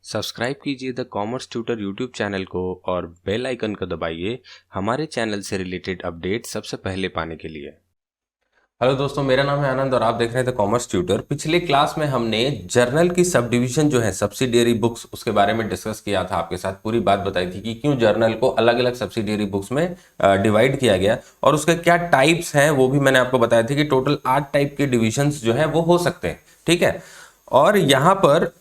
Subscribe कीजिए the commerce tutor YouTube channel को और बेल आइकन को दबाइए हमारे चैनल से रिलेटेड अपडेट सबसे पहले पाने के लिए। हेलो दोस्तों, मेरा नाम है आनंद और आप देख रहे हैं द कॉमर्स ट्यूटर। पिछले क्लास में हमने जर्नल की सब डिवीजन जो है सब्सिडियरी बुक्स उसके बारे में डिस्कस किया था, आपके साथ पूरी बात बताई थी कि क्यों जर्नल को अलग अलग सब्सिडियरी बुक्स में डिवाइड किया गया और उसके क्या टाइप्स हैं वो भी मैंने आपको बताया था कि टोटल 8 टाइप के डिविजन्स जो है वो हो सकते हैं। ठीक है, और यहाँ पर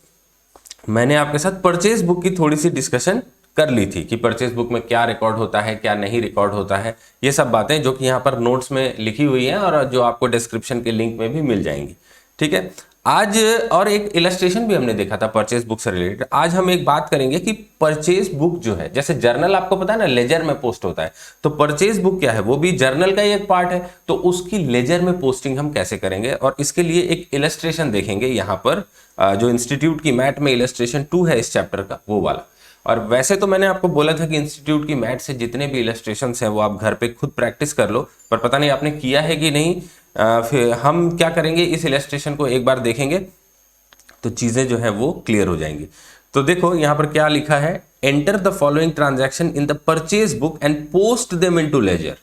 मैंने आपके साथ परचेज बुक की थोड़ी सी डिस्कशन कर ली थी कि परचेज बुक में क्या रिकॉर्ड होता है, क्या नहीं रिकॉर्ड होता है, ये सब बातें जो कि यहाँ पर नोट्स में लिखी हुई हैं और जो आपको डिस्क्रिप्शन के लिंक में भी मिल जाएंगी। ठीक है, आज और एक इलस्ट्रेशन भी हमने देखा था परचेज बुक से रिलेटेड। आज हम एक बात करेंगे कि परचेज बुक जो है, जैसे जर्नल आपको पता है ना लेजर में पोस्ट होता है, तो परचेज बुक क्या है, वो भी जर्नल का ही एक पार्ट है। तो उसकी लेजर में पोस्टिंग हम कैसे करेंगे और इसके लिए एक इलस्ट्रेशन देखेंगे यहाँ पर, जो इंस्टीट्यूट की मैथ में इलस्ट्रेशन 2 है इस चैप्टर का, वो वाला। और वैसे तो मैंने आपको बोला था कि इंस्टीट्यूट की मैथ से जितने भी इलस्ट्रेशंस हैं वो आप घर पे खुद प्रैक्टिस कर लो, पर पता नहीं आपने किया है कि नहीं। फिर हम क्या करेंगे, इस इलस्ट्रेशन को एक बार देखेंगे तो चीज़ें जो है वो क्लियर हो जाएंगी। तो देखो यहाँ पर क्या लिखा है, enter the following transaction in the purchase book and post them into ledger.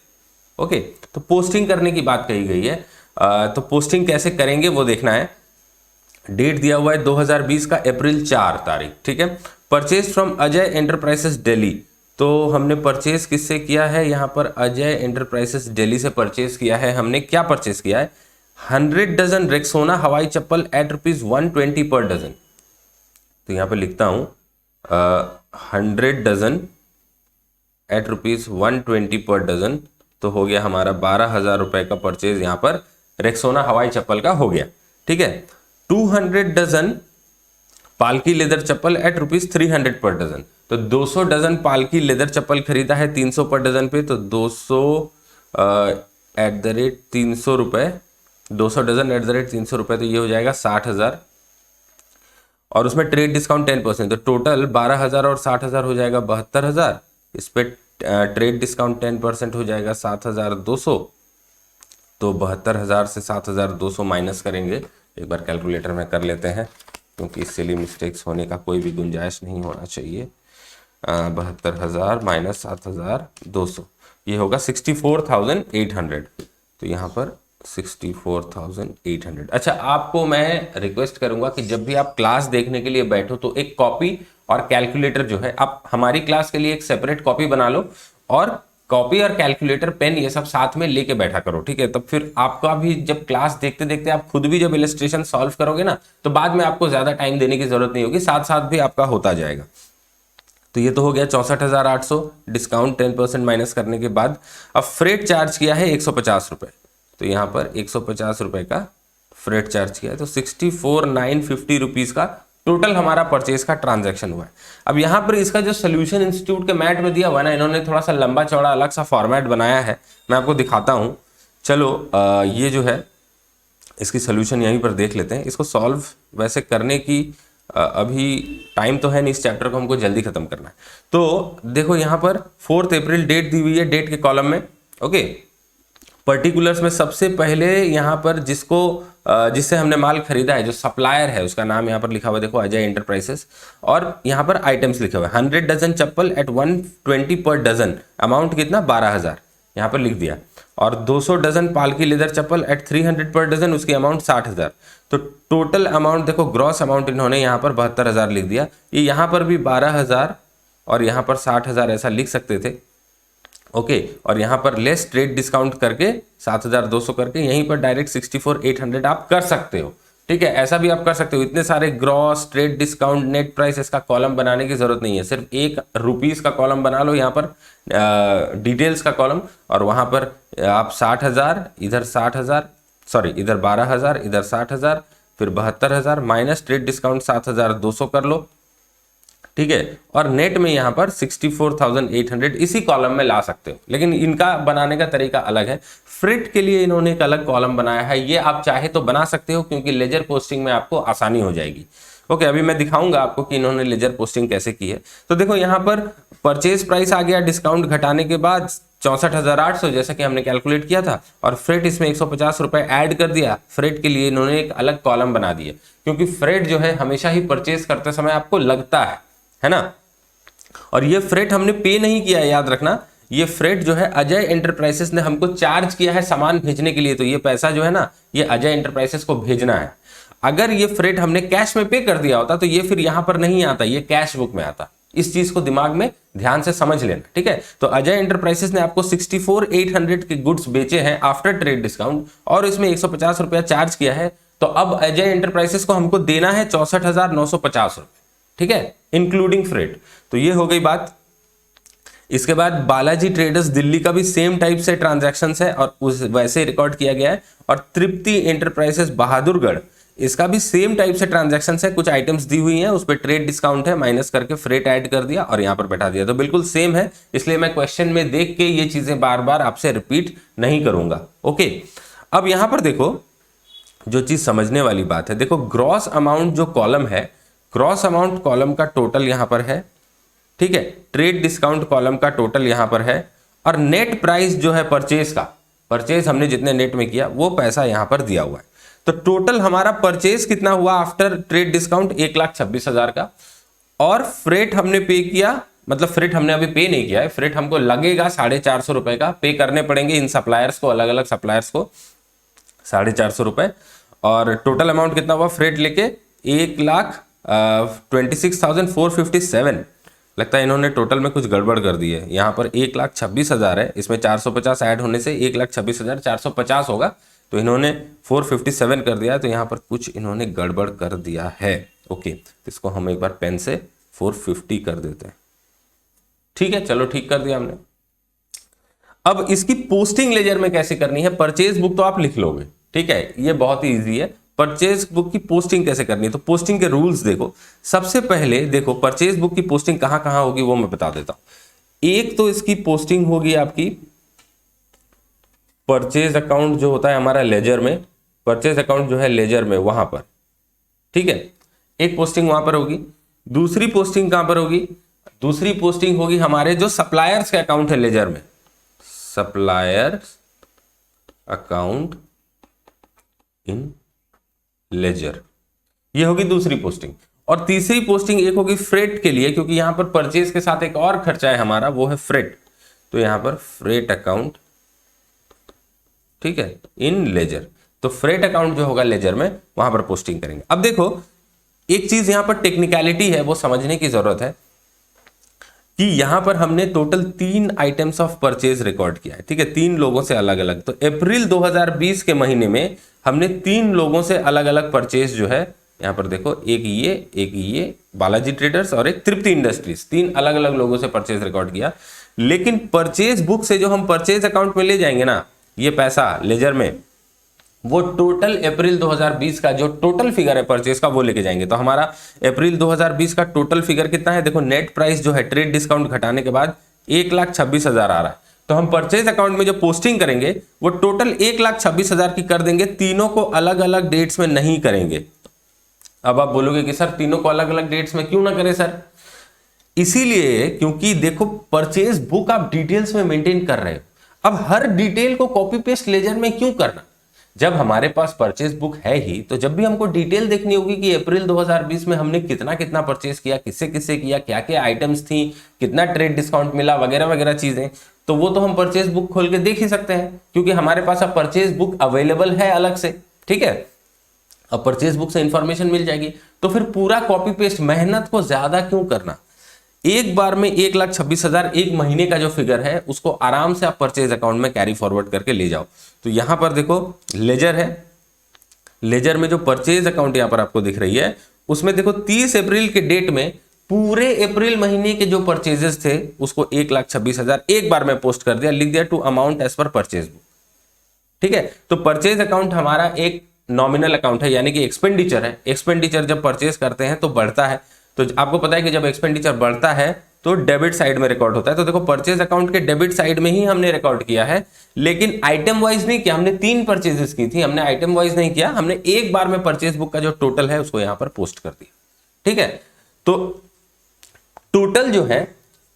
Okay, तो पोस्टिंग करने की बात कही गई है। तो पोस्टिंग कैसे करेंगे वो देखना है। डेट दिया हुआ है 2020 का अप्रैल 4 तारीख। ठीक है, purchase from Ajay enterprises Delhi. तो हमने परचेज किससे किया है, यहाँ पर अजय एंटरप्राइजेस दिल्ली से परचेज किया है। हमने क्या परचेज किया है, 100 डजन रेक्सोना हवाई चप्पल एट ₹120 पर डजन। तो यहाँ पर लिखता हूँ 100 डजन एट ₹120 पर डजन। तो हो गया हमारा 12,000 रुपए का परचेज यहाँ पर रेक्सोना हवाई चप्पल का हो गया। ठीक है, 200 डजन पालकी लेदर चप्पल एट ₹300 पर डजन। तो 200 डजन पालकी लेदर चप्पल खरीदा है 300 पर डजन पे, तो 200 एट द रेट 300 रुपए, 200 डजन एट द रेट 300 रुपए, तो ये हो जाएगा 60,000 और उसमें ट्रेड डिस्काउंट 10%, तो टोटल 12,000 और 60,000 हो जाएगा 72,000। इस पे ट्रेड डिस्काउंट 10% हो जाएगा 7,200। तो 72,000 से 7,200 माइनस करेंगे, एक बार कैलकुलेटर में कर लेते हैं क्योंकि सिली मिस्टेक्स होने का कोई भी गुंजाइश नहीं होना चाहिए। 72,000 माइनस 7,200, ये होगा 64,800। तो यहाँ पर 64,800। अच्छा, आपको मैं रिक्वेस्ट करूंगा कि जब भी आप क्लास देखने के लिए बैठो तो एक कॉपी और कैलकुलेटर जो है, आप हमारी क्लास के लिए एक सेपरेट कॉपी बना लो और कॉपी और कैलकुलेटर पेन ये सब साथ में लेके बैठा करो। ठीक है, तब फिर आपका भी जब क्लास देखते देखते आप खुद भी जब इलस्ट्रेशन सॉल्व करोगे ना, तो बाद में आपको ज्यादा टाइम देने की जरूरत नहीं होगी, साथ साथ भी आपका होता जाएगा। तो ये तो हो गया 64,800, डिस्काउंट 10% माइनस करने के बाद। अब फ्रेट चार्ज किया है 150 रुपए, तो यहाँ पर 150 रुपए का फ्रेट चार्ज किया है, तो 64,950 रुपीज का टोटल हमारा परचेज का ट्रांजैक्शन हुआ है। अब यहाँ पर इसका जो सोल्यूशन इंस्टीट्यूट के मैट में दिया हुआ है ना, इन्होंने थोड़ा सा लंबा चौड़ा अलग सा फॉर्मेट बनाया है, मैं आपको दिखाता हूँ। चलो ये जो है इसकी सोल्यूशन यहीं पर देख लेते हैं। इसको सॉल्व वैसे करने की अभी टाइम तो है नहीं, इस चैप्टर को हमको जल्दी खत्म करना है। तो देखो यहाँ पर 4 अप्रैल डेट दी हुई है, डेट के कॉलम में। ओके, पर्टिकुलर्स में सबसे पहले यहाँ पर जिससे हमने माल खरीदा है, जो सप्लायर है उसका नाम यहाँ पर लिखा हुआ है, देखो अजय एंटरप्राइजेस, और यहाँ पर आइटम्स लिखे हुए हैं 100 डजन चप्पल एट 120 पर डजन, अमाउंट कितना 12,000 यहाँ पर लिख दिया, और 200 डजन पालकी लेदर चप्पल एट 300 पर डजन, उसकी अमाउंट 60,000। तो टोटल अमाउंट देखो, ग्रॉस अमाउंट इन्होंने यहाँ पर 72,000 लिख दिया। ये यहाँ पर भी 12,000 और यहाँ पर 60,000 ऐसा लिख सकते थे। ओके, और यहाँ पर लेस ट्रेड डिस्काउंट करके 7,200 करके यहीं पर डायरेक्ट 64,800 आप कर सकते हो। ठीक है, ऐसा भी आप कर सकते हो। इतने सारे gross, trade discount, net price, इसका कॉलम बनाने की जरूरत नहीं है, सिर्फ एक रुपीस का कॉलम बना लो यहाँ पर, डिटेल्स का कॉलम, और वहां पर आप 60,000 इधर 60,000, सॉरी इधर 12,000 इधर 60,000, फिर 72,000 माइनस ट्रेड डिस्काउंट 7,200 कर लो। ठीक है, और नेट में यहाँ पर 64,800 इसी कॉलम में ला सकते हो, लेकिन इनका बनाने का तरीका अलग है। फ्रिट के लिए इन्होंने एक अलग कॉलम बनाया है, ये आप चाहे तो बना सकते हो क्योंकि लेजर पोस्टिंग में आपको आसानी हो जाएगी। ओके, अभी मैं दिखाऊंगा आपको कि इन्होंने लेजर पोस्टिंग कैसे की है। तो देखो यहाँ पर परचेज प्राइस आ गया डिस्काउंट घटाने के बाद 64,800 जैसा कि हमने कैलकुलेट किया था, और फ्रेट इसमें 150 रुपए ऐड कर दिया। फ्रेट के लिए इन्होंने एक अलग कॉलम बना दिया, क्योंकि फ्रेट जो है हमेशा ही परचेज करते समय आपको लगता है ना। और ये फ्रेट हमने पे नहीं किया है, याद रखना, ये फ्रेट जो है अजय एंटरप्राइजेस ने हमको चार्ज किया है सामान भेजने के लिए, तो ये पैसा जो है ना ये अजय एंटरप्राइजेस को भेजना है। अगर ये फ्रेट हमने कैश में पे कर दिया होता तो ये फिर यहां पर नहीं आता, ये कैश बुक में आता। इस चीज को दिमाग में ध्यान से समझ लेना, ठीक है। तो अजय एंटरप्राइजेस ने आपको 64,800 के गुड्स बेचे हैं आफ्टर ट्रेड डिस्काउंट, और इसमें 150 रुपया चार्ज किया है। तो अब अजय एंटरप्राइजेस को हमको देना है 64,950 रुपए, ठीक है, इंक्लूडिंग फ्रेट। तो ये हो गई बात। इसके बाद बालाजी ट्रेडर्स दिल्ली का भी सेम टाइप से ट्रांजैक्शंस है और उस वैसे रिकॉर्ड किया गया है। और तृप्ति एंटरप्राइजेस बहादुरगढ़, इसका भी सेम टाइप से ट्रांजैक्शंस है, कुछ आइटम्स दी हुई हैं, उस पर ट्रेड डिस्काउंट है, माइनस करके फ्रेट ऐड कर दिया और यहां पर बैठा दिया। तो बिल्कुल सेम है, इसलिए मैं क्वेश्चन में देख के ये चीजें बार बार आपसे रिपीट नहीं करूंगा। ओके, अब यहां पर देखो जो चीज समझने वाली बात है, देखो ग्रॉस अमाउंट जो कॉलम है, ग्रॉस अमाउंट कॉलम का टोटल यहां पर है, ठीक है, ट्रेड डिस्काउंट कॉलम का टोटल यहां पर है, और नेट प्राइस जो है परचेज का, परचेज हमने जितने नेट में किया वो पैसा यहां पर दिया हुआ है। तो टोटल हमारा परचेज कितना हुआ आफ्टर ट्रेड डिस्काउंट, 1,26,000 का। और फ्रेट हमने पे किया, मतलब फ्रेट हमने अभी पे नहीं किया है, फ्रेट हमको लगेगा 450 रुपए का, पे करने पड़ेंगे इन सप्लायर्स को, अलग अलग सप्लायर्स को 450 रुपए। और टोटल अमाउंट कितना हुआ फ्रेट लेके, 1,26,457। लगता है इन्होंने टोटल में कुछ गड़बड़ कर दी है, यहाँ पर 1,26,000 है, इसमें 450 ऐड होने से 1,26,450 होगा, तो इन्होंने 457 कर दिया, तो यहाँ पर कुछ इन्होंने गड़बड़ कर दिया है। ओके, इसको हम एक बार पेन से 450 कर देते हैं, ठीक है, चलो ठीक कर दिया हमने। अब इसकी पोस्टिंग लेजर में कैसे करनी है, परचेज बुक तो आप लिख लोगे, ठीक है, ये बहुत ही ईजी है। परचेज बुक की पोस्टिंग कैसे करनी है, तो पोस्टिंग के रूल्स देखो। सबसे पहले देखो परचेज बुक की पोस्टिंग कहां कहां होगी वो मैं बता देता हूं। एक तो इसकी पोस्टिंग होगी आपकी परचेज अकाउंट जो होता है हमारा लेजर में, परचेज अकाउंट जो है लेजर में वहां पर, ठीक है, एक पोस्टिंग वहां पर होगी। दूसरी पोस्टिंग कहां पर होगी, दूसरी पोस्टिंग होगी हमारे जो सप्लायर्स के अकाउंट है लेजर में, सप्लायर्स अकाउंट इन लेजर, ये होगी दूसरी पोस्टिंग। और तीसरी पोस्टिंग एक होगी फ्रेट के लिए, क्योंकि यहां पर परचेज के साथ एक और खर्चा है हमारा, वो है फ्रेट, तो यहां पर फ्रेट अकाउंट, ठीक है, इन लेजर। तो फ्रेट अकाउंट जो होगा लेजर में वहां पर पोस्टिंग करेंगे। अब देखो एक चीज यहां पर टेक्निकलिटी है, वो समझने की जरूरत है कि यहां पर हमने total 3 items of purchase record किया है, ठीक है, 3 लोगों से अलग अलग। तो अप्रैल 2020 के महीने में हमने 3 लोगों से अलग अलग परचेज जो है, यहां पर देखो एक ये बालाजी ट्रेडर्स और एक तृप्ति इंडस्ट्रीज, 3 अलग अलग लोगों से परचेज रिकॉर्ड किया। लेकिन परचेज बुक से जो हम परचेज अकाउंट में ले जाएंगे ना ये पैसा लेजर में, वो टोटल अप्रैल 2020 का जो टोटल फिगर है परचेज का वो लेके जाएंगे। तो हमारा अप्रैल 2020 का टोटल फिगर कितना है, देखो नेट प्राइस जो है ट्रेड डिस्काउंट घटाने के बाद 1,26,000 आ रहा है। तो हम परचेज अकाउंट में जो पोस्टिंग करेंगे वो टोटल 1,26,000 की कर देंगे, तीनों को अलग अलग डेट्स में नहीं करेंगे। अब आप बोलोगे कि सर तीनों को अलग अलग डेट्स में क्यों ना करें सर, इसीलिए क्योंकि देखो परचेज बुक आप डिटेल्स में मेंटेन कर रहे हो। अब हर डिटेल को कॉपी पेस्ट लेजर में क्यों करना, जब हमारे पास परचेज बुक है ही, तो जब भी हमको डिटेल देखनी होगी कि अप्रैल 2020 में हमने कितना कितना परचेज किया, किससे किससे किया, क्या क्या आइटम्स थी, कितना ट्रेड डिस्काउंट मिला, वगैरह वगैरह चीजें, तो वो तो हम परचेज बुक खोल के देख ही सकते हैं, क्योंकि हमारे पास अब परचेज बुक अवेलेबल है अलग से, ठीक है। अब परचेज बुक से इंफॉर्मेशन मिल जाएगी, तो फिर पूरा कॉपी पेस्ट मेहनत को ज्यादा क्यों करना, एक बार में 1,26,000 एक महीने का जो फिगर है उसको आराम से आप परचेज अकाउंट में कैरी फॉरवर्ड करके ले जाओ। तो यहां पर देखो लेजर है, लेजर में जो परचेज अकाउंट यहां पर आपको दिख रही है उसमें देखो 30 अप्रैल के डेट में पूरे अप्रैल महीने के जो परचेजेस थे उसको 1,26,000 एक बार में पोस्ट कर दिया, लिख दिया to amount as per purchase book, ठीक है। तो परचेज अकाउंट हमारा एक नॉमिनल अकाउंट है, यानी कि एक्सपेंडिचर है। एक्सपेंडिचर जब परचेज करते हैं तो बढ़ता है, तो आपको पता है कि जब एक्सपेंडिचर बढ़ता है तो डेबिट साइड में रिकॉर्ड होता है। तो देखो परचेज अकाउंट के डेबिट साइड में ही हमने रिकॉर्ड किया है, लेकिन आइटम वाइज नहीं किया। हमने 3 परचेजेस की थी, हमने आइटम वाइज नहीं किया, हमने एक बार में परचेज बुक का जो टोटल है उसको यहां पर पोस्ट कर दिया, ठीक है। तो टोटल जो है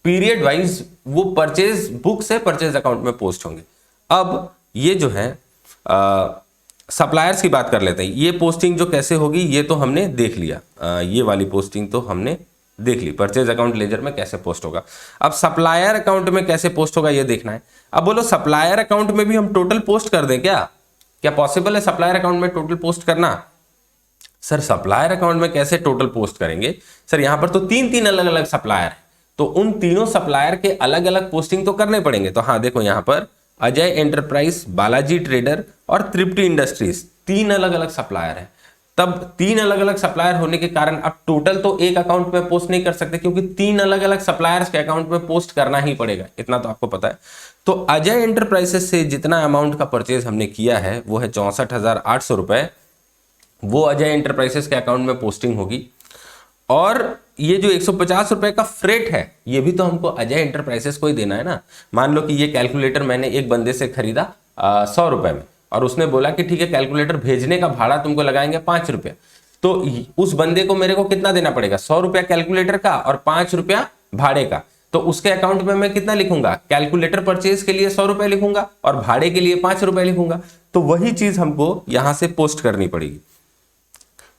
पीरियड वाइज वो परचेज बुक से परचेज अकाउंट में पोस्ट होंगे। अब ये जो है सप्लायर्स की बात कर लेते हैं। ये पोस्टिंग जो कैसे होगी ये तो हमने देख लिया, ये वाली पोस्टिंग तो हमने देख ली, परचेज अकाउंट लेजर में कैसे पोस्ट होगा। अब सप्लायर अकाउंट में कैसे पोस्ट होगा ये देखना है। अब बोलो सप्लायर अकाउंट में भी हम टोटल पोस्ट कर दें क्या? क्या पॉसिबल है सप्लायर अकाउंट में टोटल पोस्ट करना? सर सप्लायर अकाउंट में कैसे टोटल पोस्ट करेंगे? सर यहां पर तो तीन अलग अलग सप्लायर है, तो उन तीनों सप्लायर के अलग अलग पोस्टिंग तो करने पड़ेंगे। तो हाँ देखो यहां पर अजय एंटरप्राइज, बालाजी ट्रेडर और तृप्ति इंडस्ट्रीज तीन अलग अलग सप्लायर है। तब तीन अलग अलग सप्लायर होने के कारण अब टोटल तो एक अकाउंट में पोस्ट नहीं कर सकते, क्योंकि तीन अलग अलग सप्लायर्स के अकाउंट में पोस्ट करना ही पड़ेगा, इतना तो आपको पता है। तो अजय एंटरप्राइजेस से जितना अमाउंट का परचेज हमने किया है वो है 64,800 रुपए, वो अजय एंटरप्राइजेस के अकाउंट में पोस्टिंग होगी। और ये जो 150 रुपए का फ्रेट है ये भी तो हमको अजय एंटरप्राइजेस को ही देना है ना। मान लो कि ये कैलकुलेटर मैंने एक बंदे से खरीदा 100 रुपए में, और उसने बोला कि ठीक है कैलकुलेटर भेजने का भाड़ा तुमको लगाएंगे 5 रुपया, तो उस बंदे को मेरे को कितना देना पड़ेगा? 100 रुपया कैलकुलेटर का और 5 रुपया भाड़े का। तो उसके अकाउंट में मैं कितना लिखूंगा? कैलकुलेटर परचेज के लिए 100 रुपए लिखूंगा और भाड़े के लिए 5 रुपए लिखूंगा। तो वही चीज हमको यहां से पोस्ट करनी पड़ेगी।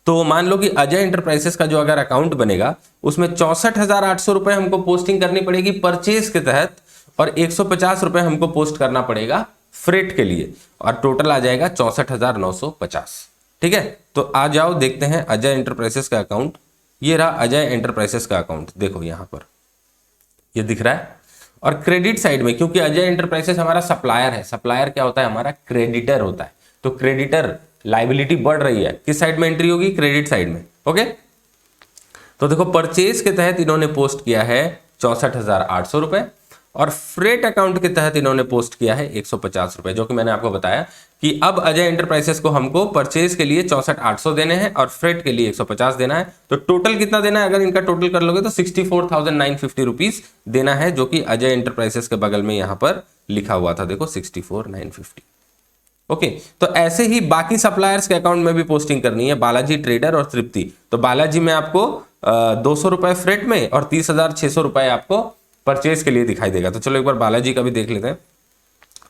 तो मान लो कि अजय एंटरप्राइजेस का जो अगर अकाउंट बनेगा उसमें 64,800 रुपए हमको पोस्टिंग करनी पड़ेगी परचेज के तहत, और 150 रुपए हमको पोस्ट करना पड़ेगा फ्रेट के लिए, और टोटल आ जाएगा 64,950। ठीक है, तो आ जाओ देखते हैं अजय एंटरप्राइजेस का अकाउंट। ये रहा अजय एंटरप्राइजेस का अकाउंट, देखो यहां पर ये दिख रहा है। और क्रेडिट साइड में, क्योंकि अजय एंटरप्राइजेस हमारा सप्लायर है, सप्लायर क्या होता है? हमारा क्रेडिटर होता है। तो क्रेडिटर लाइबिलिटी बढ़ रही है, किस साइड में एंट्री होगी? क्रेडिट साइड में। ओके, तो देखो परचेज के तहत इन्होंने पोस्ट किया है 64,800 रुपए, और फ्रेट अकाउंट के तहत इन्होंने पोस्ट किया है 150 रुपए, जो कि मैंने आपको बताया कि अब अजय एंटरप्राइजेस को हमको परचेज के लिए 64,800 देने हैं और फ्रेट के लिए 150 देना है। तो टोटल कितना देना है? अगर इनका टोटल कर लोगे तो 64,950 रुपीज देना है, जो कि अजय एंटरप्राइजेस के बगल में यहां पर लिखा हुआ था, देखो 64,950। ओके, तो ऐसे ही बाकी सप्लायर्स के अकाउंट में भी पोस्टिंग करनी है, बालाजी ट्रेडर और तृप्ति। तो बालाजी में आपको 200 रुपए फ्रेट में और 30,600 रुपए आपको परचेज के लिए दिखाई देगा। तो चलो एक बार बालाजी का भी देख लेते हैं।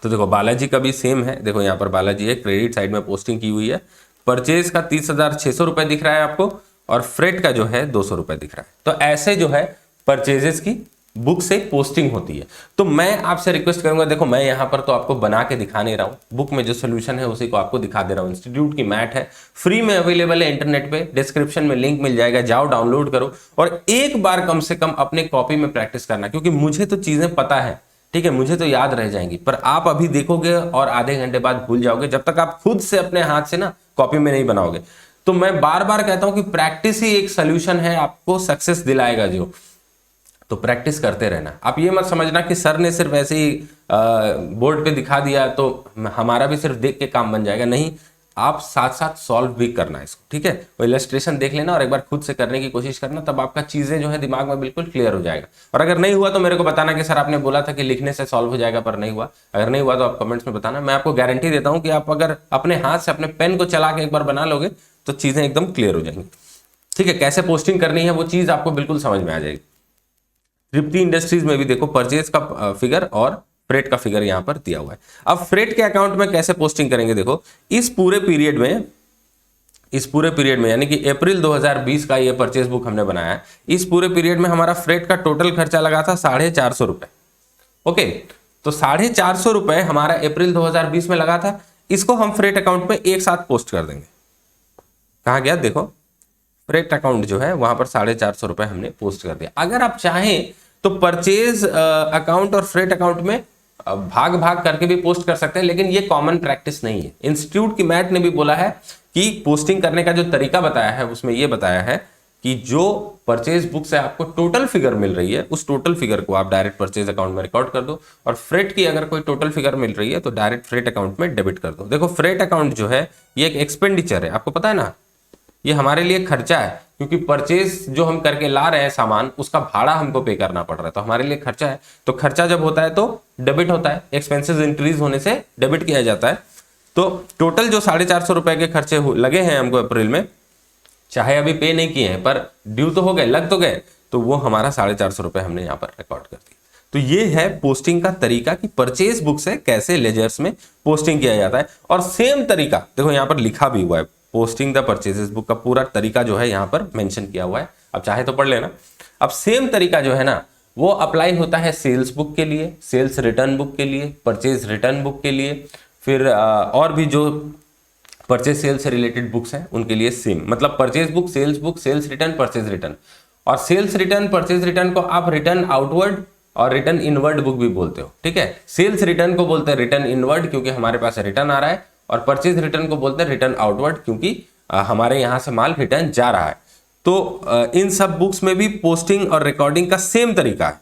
तो देखो बालाजी का भी सेम है, देखो यहाँ पर बालाजी है, क्रेडिट साइड में पोस्टिंग की हुई है। परचेज का 30,600 रुपए दिख रहा है आपको, और फ्रेट का जो है 200 रुपए दिख रहा है। तो ऐसे जो है परचेजेस की बुक से पोस्टिंग होती है। तो मैं आपसे रिक्वेस्ट करूंगा, देखो मैं यहां पर तो आपको बना के दिखा नहीं रहा हूं, बुक में जो सोल्यूशन है उसी को आपको दिखा दे रहा हूं। इंस्टीट्यूट की मैट है, फ्री में अवेलेबल है इंटरनेट पे, डिस्क्रिप्शन में लिंक मिल जाएगा, जाओ डाउनलोड करो और एक बार कम से कम अपने कॉपी में प्रैक्टिस करना, क्योंकि मुझे तो चीजें पता है, ठीक है, मुझे तो याद रह जाएंगी, पर आप अभी देखोगे और आधे घंटे बाद भूल जाओगे, जब तक आप खुद से अपने हाथ से ना कॉपी में नहीं बनाओगे। तो मैं बार बार कहता हूं कि प्रैक्टिस ही एक सोल्यूशन है, आपको सक्सेस दिलाएगा जो। तो प्रैक्टिस करते रहना। आप ये मत समझना कि सर ने सिर्फ ऐसे ही बोर्ड पे दिखा दिया तो हमारा भी सिर्फ देख के काम बन जाएगा, नहीं, आप साथ साथ सॉल्व भी करना इसको, ठीक है। वो इलस्ट्रेशन देख लेना और एक बार खुद से करने की कोशिश करना, तब आपका चीजें जो है दिमाग में बिल्कुल क्लियर हो जाएगा। और अगर नहीं हुआ तो मेरे को बताना कि सर आपने बोला था कि लिखने से सॉल्व हो जाएगा, पर नहीं हुआ। अगर नहीं हुआ तो आप कमेंट्स में बताना। मैं आपको गारंटी देता हूं कि आप अगर अपने हाथ से अपने पेन को चला के एक बार बना लोगे तो चीजें एकदम क्लियर हो जाएंगी, ठीक है। कैसे पोस्टिंग करनी है वो चीज आपको बिल्कुल समझ में आ जाएगी। तृप्ति इंडस्ट्रीज में भी देखो परचेज का फिगर और फ्रेट का फिगर यहां पर दिया हुआ है। अब फ्रेट के अकाउंट में कैसे पोस्टिंग करेंगे, देखो इस पूरे पीरियड में यानी कि अप्रैल 2020 का ये परचेज बुक हमने बनाया है, इस पूरे पीरियड में हमारा फ्रेट का टोटल खर्चा लगा था 450 रुपए। ओके, तो 450 रुपए हमारा अप्रैल 2020 में लगा था, इसको हम फ्रेट अकाउंट में एक साथ पोस्ट कर देंगे। कहां गया, देखो फ्रेट अकाउंट जो है वहां पर 450 रुपए हमने पोस्ट कर दिया। अगर आप चाहें तो परचेज अकाउंट और फ्रेट अकाउंट में भाग भाग करके भी पोस्ट कर सकते हैं, लेकिन ये कॉमन प्रैक्टिस नहीं है। इंस्टीट्यूट की मैट ने भी बोला है कि पोस्टिंग करने का जो तरीका बताया है उसमें यह बताया है कि जो परचेज बुक से आपको टोटल फिगर मिल रही है उस टोटल फिगर को आप डायरेक्ट परचेज अकाउंट में रिकॉर्ड कर दो, और फ्रेट की अगर कोई टोटल फिगर मिल रही है तो डायरेक्ट फ्रेट अकाउंट में डेबिट कर दो। देखो फ्रेट अकाउंट जो है ये एक एक्सपेंडिचर है, आपको पता है ना, ये हमारे लिए खर्चा है, क्योंकि परचेज जो हम करके ला रहे हैं सामान उसका भाड़ा हमको पे करना पड़ रहा है, तो हमारे लिए खर्चा है। तो खर्चा जब होता है तो डेबिट होता है, एक्सपेंसेस इंक्रीज होने से डेबिट किया जाता है। तो टोटल जो 450 रुपए के खर्चे लगे हैं हमको अप्रैल में चाहे अभी पे नहीं किए हैं पर ड्यू तो हो गए, लग तो गए, तो वो हमारा 450 रुपये हमने यहाँ पर रिकॉर्ड कर दिया। तो ये है पोस्टिंग का तरीका कि परचेज बुक से कैसे लेजर्स में पोस्टिंग किया जाता है। और सेम तरीका देखो यहाँ पर लिखा भी हुआ है, पोस्टिंग द परचेजेस बुक का पूरा तरीका जो है यहाँ पर मेंशन किया हुआ है, अब चाहे तो पढ़ लेना। अब सेम तरीका जो है ना वो अप्लाई होता है सेल्स बुक के लिए, सेल्स रिटर्न बुक के लिए, परचेज रिटर्न बुक के लिए, फिर और भी जो परचेज सेल्स से रिलेटेड बुक्स हैं उनके लिए सेम, मतलब purchase book, sales return, purchase return. और सेल्स रिटर्न, परचेज रिटर्न को आप रिटर्न आउटवर्ड और रिटर्न इनवर्ड बुक भी बोलते हो, ठीक है। सेल्स रिटर्न को बोलते हैं रिटर्न इनवर्ड क्योंकि हमारे पास रिटर्न आ रहा है, और परचेज रिटर्न को बोलते हैं रिटर्न आउटवर्ड क्योंकि हमारे यहाँ से माल रिटर्न जा रहा है। तो इन सब बुक्स में भी पोस्टिंग और रिकॉर्डिंग का सेम तरीका है,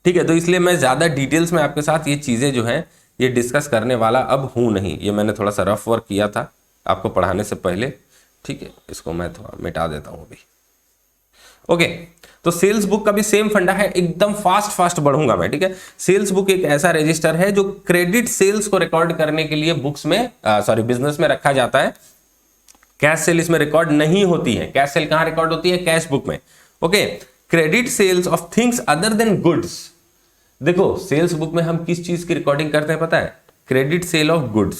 ठीक है। तो इसलिए मैं ज्यादा डिटेल्स में आपके साथ ये चीजें जो हैं ये डिस्कस करने वाला अब हूं नहीं, ये मैंने थोड़ा सा रफ वर्क किया था आपको पढ़ाने से पहले, ठीक है। इसको मैं थोड़ा मिटा देता हूं अभी, ओके। तो सेल्स बुक का भी सेम फंडा है, एकदम फास्ट बढ़ूंगा मैं, ठीक है। सेल्स बुक एक ऐसा रजिस्टर है जो क्रेडिट सेल्स को रिकॉर्ड करने के लिए बुक्स में बिजनेस में रखा जाता है। कैश सेल इसमें रिकॉर्ड नहीं होती है। कैश सेल कहां रिकॉर्ड होती है? कैश बुक में, okay. Credit sales of things other than goods, देखो सेल्स बुक में हम किस चीज की रिकॉर्डिंग करते हैं पता है? Credit sale of goods.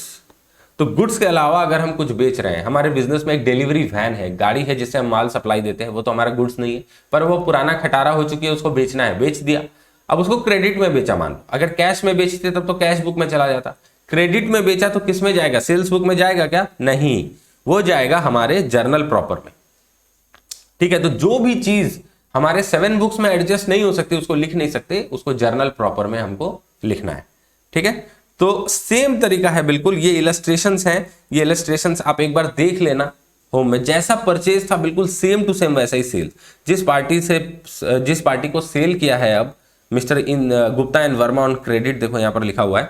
तो गुड्स के अलावा अगर हम कुछ बेच रहे हैं, हमारे बिजनेस में एक डिलीवरी वैन है, गाड़ी है जिससे हम माल सप्लाई देते हैं, वो तो हमारा गुड्स नहीं है, पर वो पुराना खटारा हो चुकी है, उसको बेचना है, बेच दिया। अब उसको क्रेडिट में बेचा, मान लो अगर कैश में बेचते तब तो कैश बुक में चला जाता, क्रेडिट में बेचा तो किस में जाएगा? सेल्स बुक में जाएगा क्या? नहीं, वो जाएगा हमारे जर्नल प्रॉपर में, ठीक है। तो जो भी चीज हमारे 7 बुक्स में एडजस्ट नहीं हो सकती, उसको लिख नहीं सकते, उसको जर्नल प्रॉपर में हमको लिखना है, ठीक है। तो सेम तरीका है बिल्कुल। ये इलस्ट्रेशंस हैं, ये इलस्ट्रेशंस आप एक बार देख लेना होम में। जैसा परचेज था बिल्कुल सेम टू सेम वैसा ही सेल। जिस पार्टी को सेल किया है अब mister Gupta and Verma on credit, देखो यहाँ पर लिखा हुआ है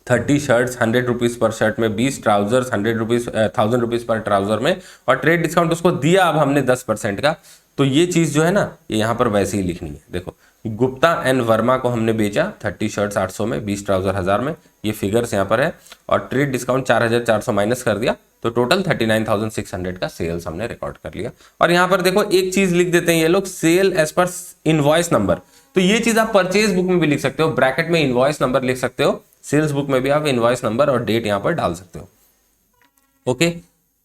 30 शर्ट्स 100 रुपीज पर शर्ट में, 20 ट्राउजर्स 1000 रुपीज पर ट्राउजर में, और ट्रेड डिस्काउंट उसको दिया अब हमने 10% का। तो ये चीज जो है ना ये यहाँ पर वैसे ही लिखनी है। देखो गुप्ता एंड वर्मा को हमने बेचा 30 शर्ट्स 800 में, 20 ट्राउजर 1000 में, ये फिगर्स यहाँ पर है, और ट्रेड डिस्काउंट 4400 माइनस कर दिया, तो टोटल 39,600 का सेल्स हमने रिकॉर्ड कर लिया। और यहाँ पर देखो एक चीज लिख देते हैं ये लोग, sale as per invoice number. तो ये चीज आप परचेज बुक में भी लिख सकते हो, ब्रैकेट में इनवॉइस नंबर लिख सकते हो, सेल्स बुक में भी आप इनवॉइस नंबर और डेट यहाँ पर डाल सकते हो, ओके।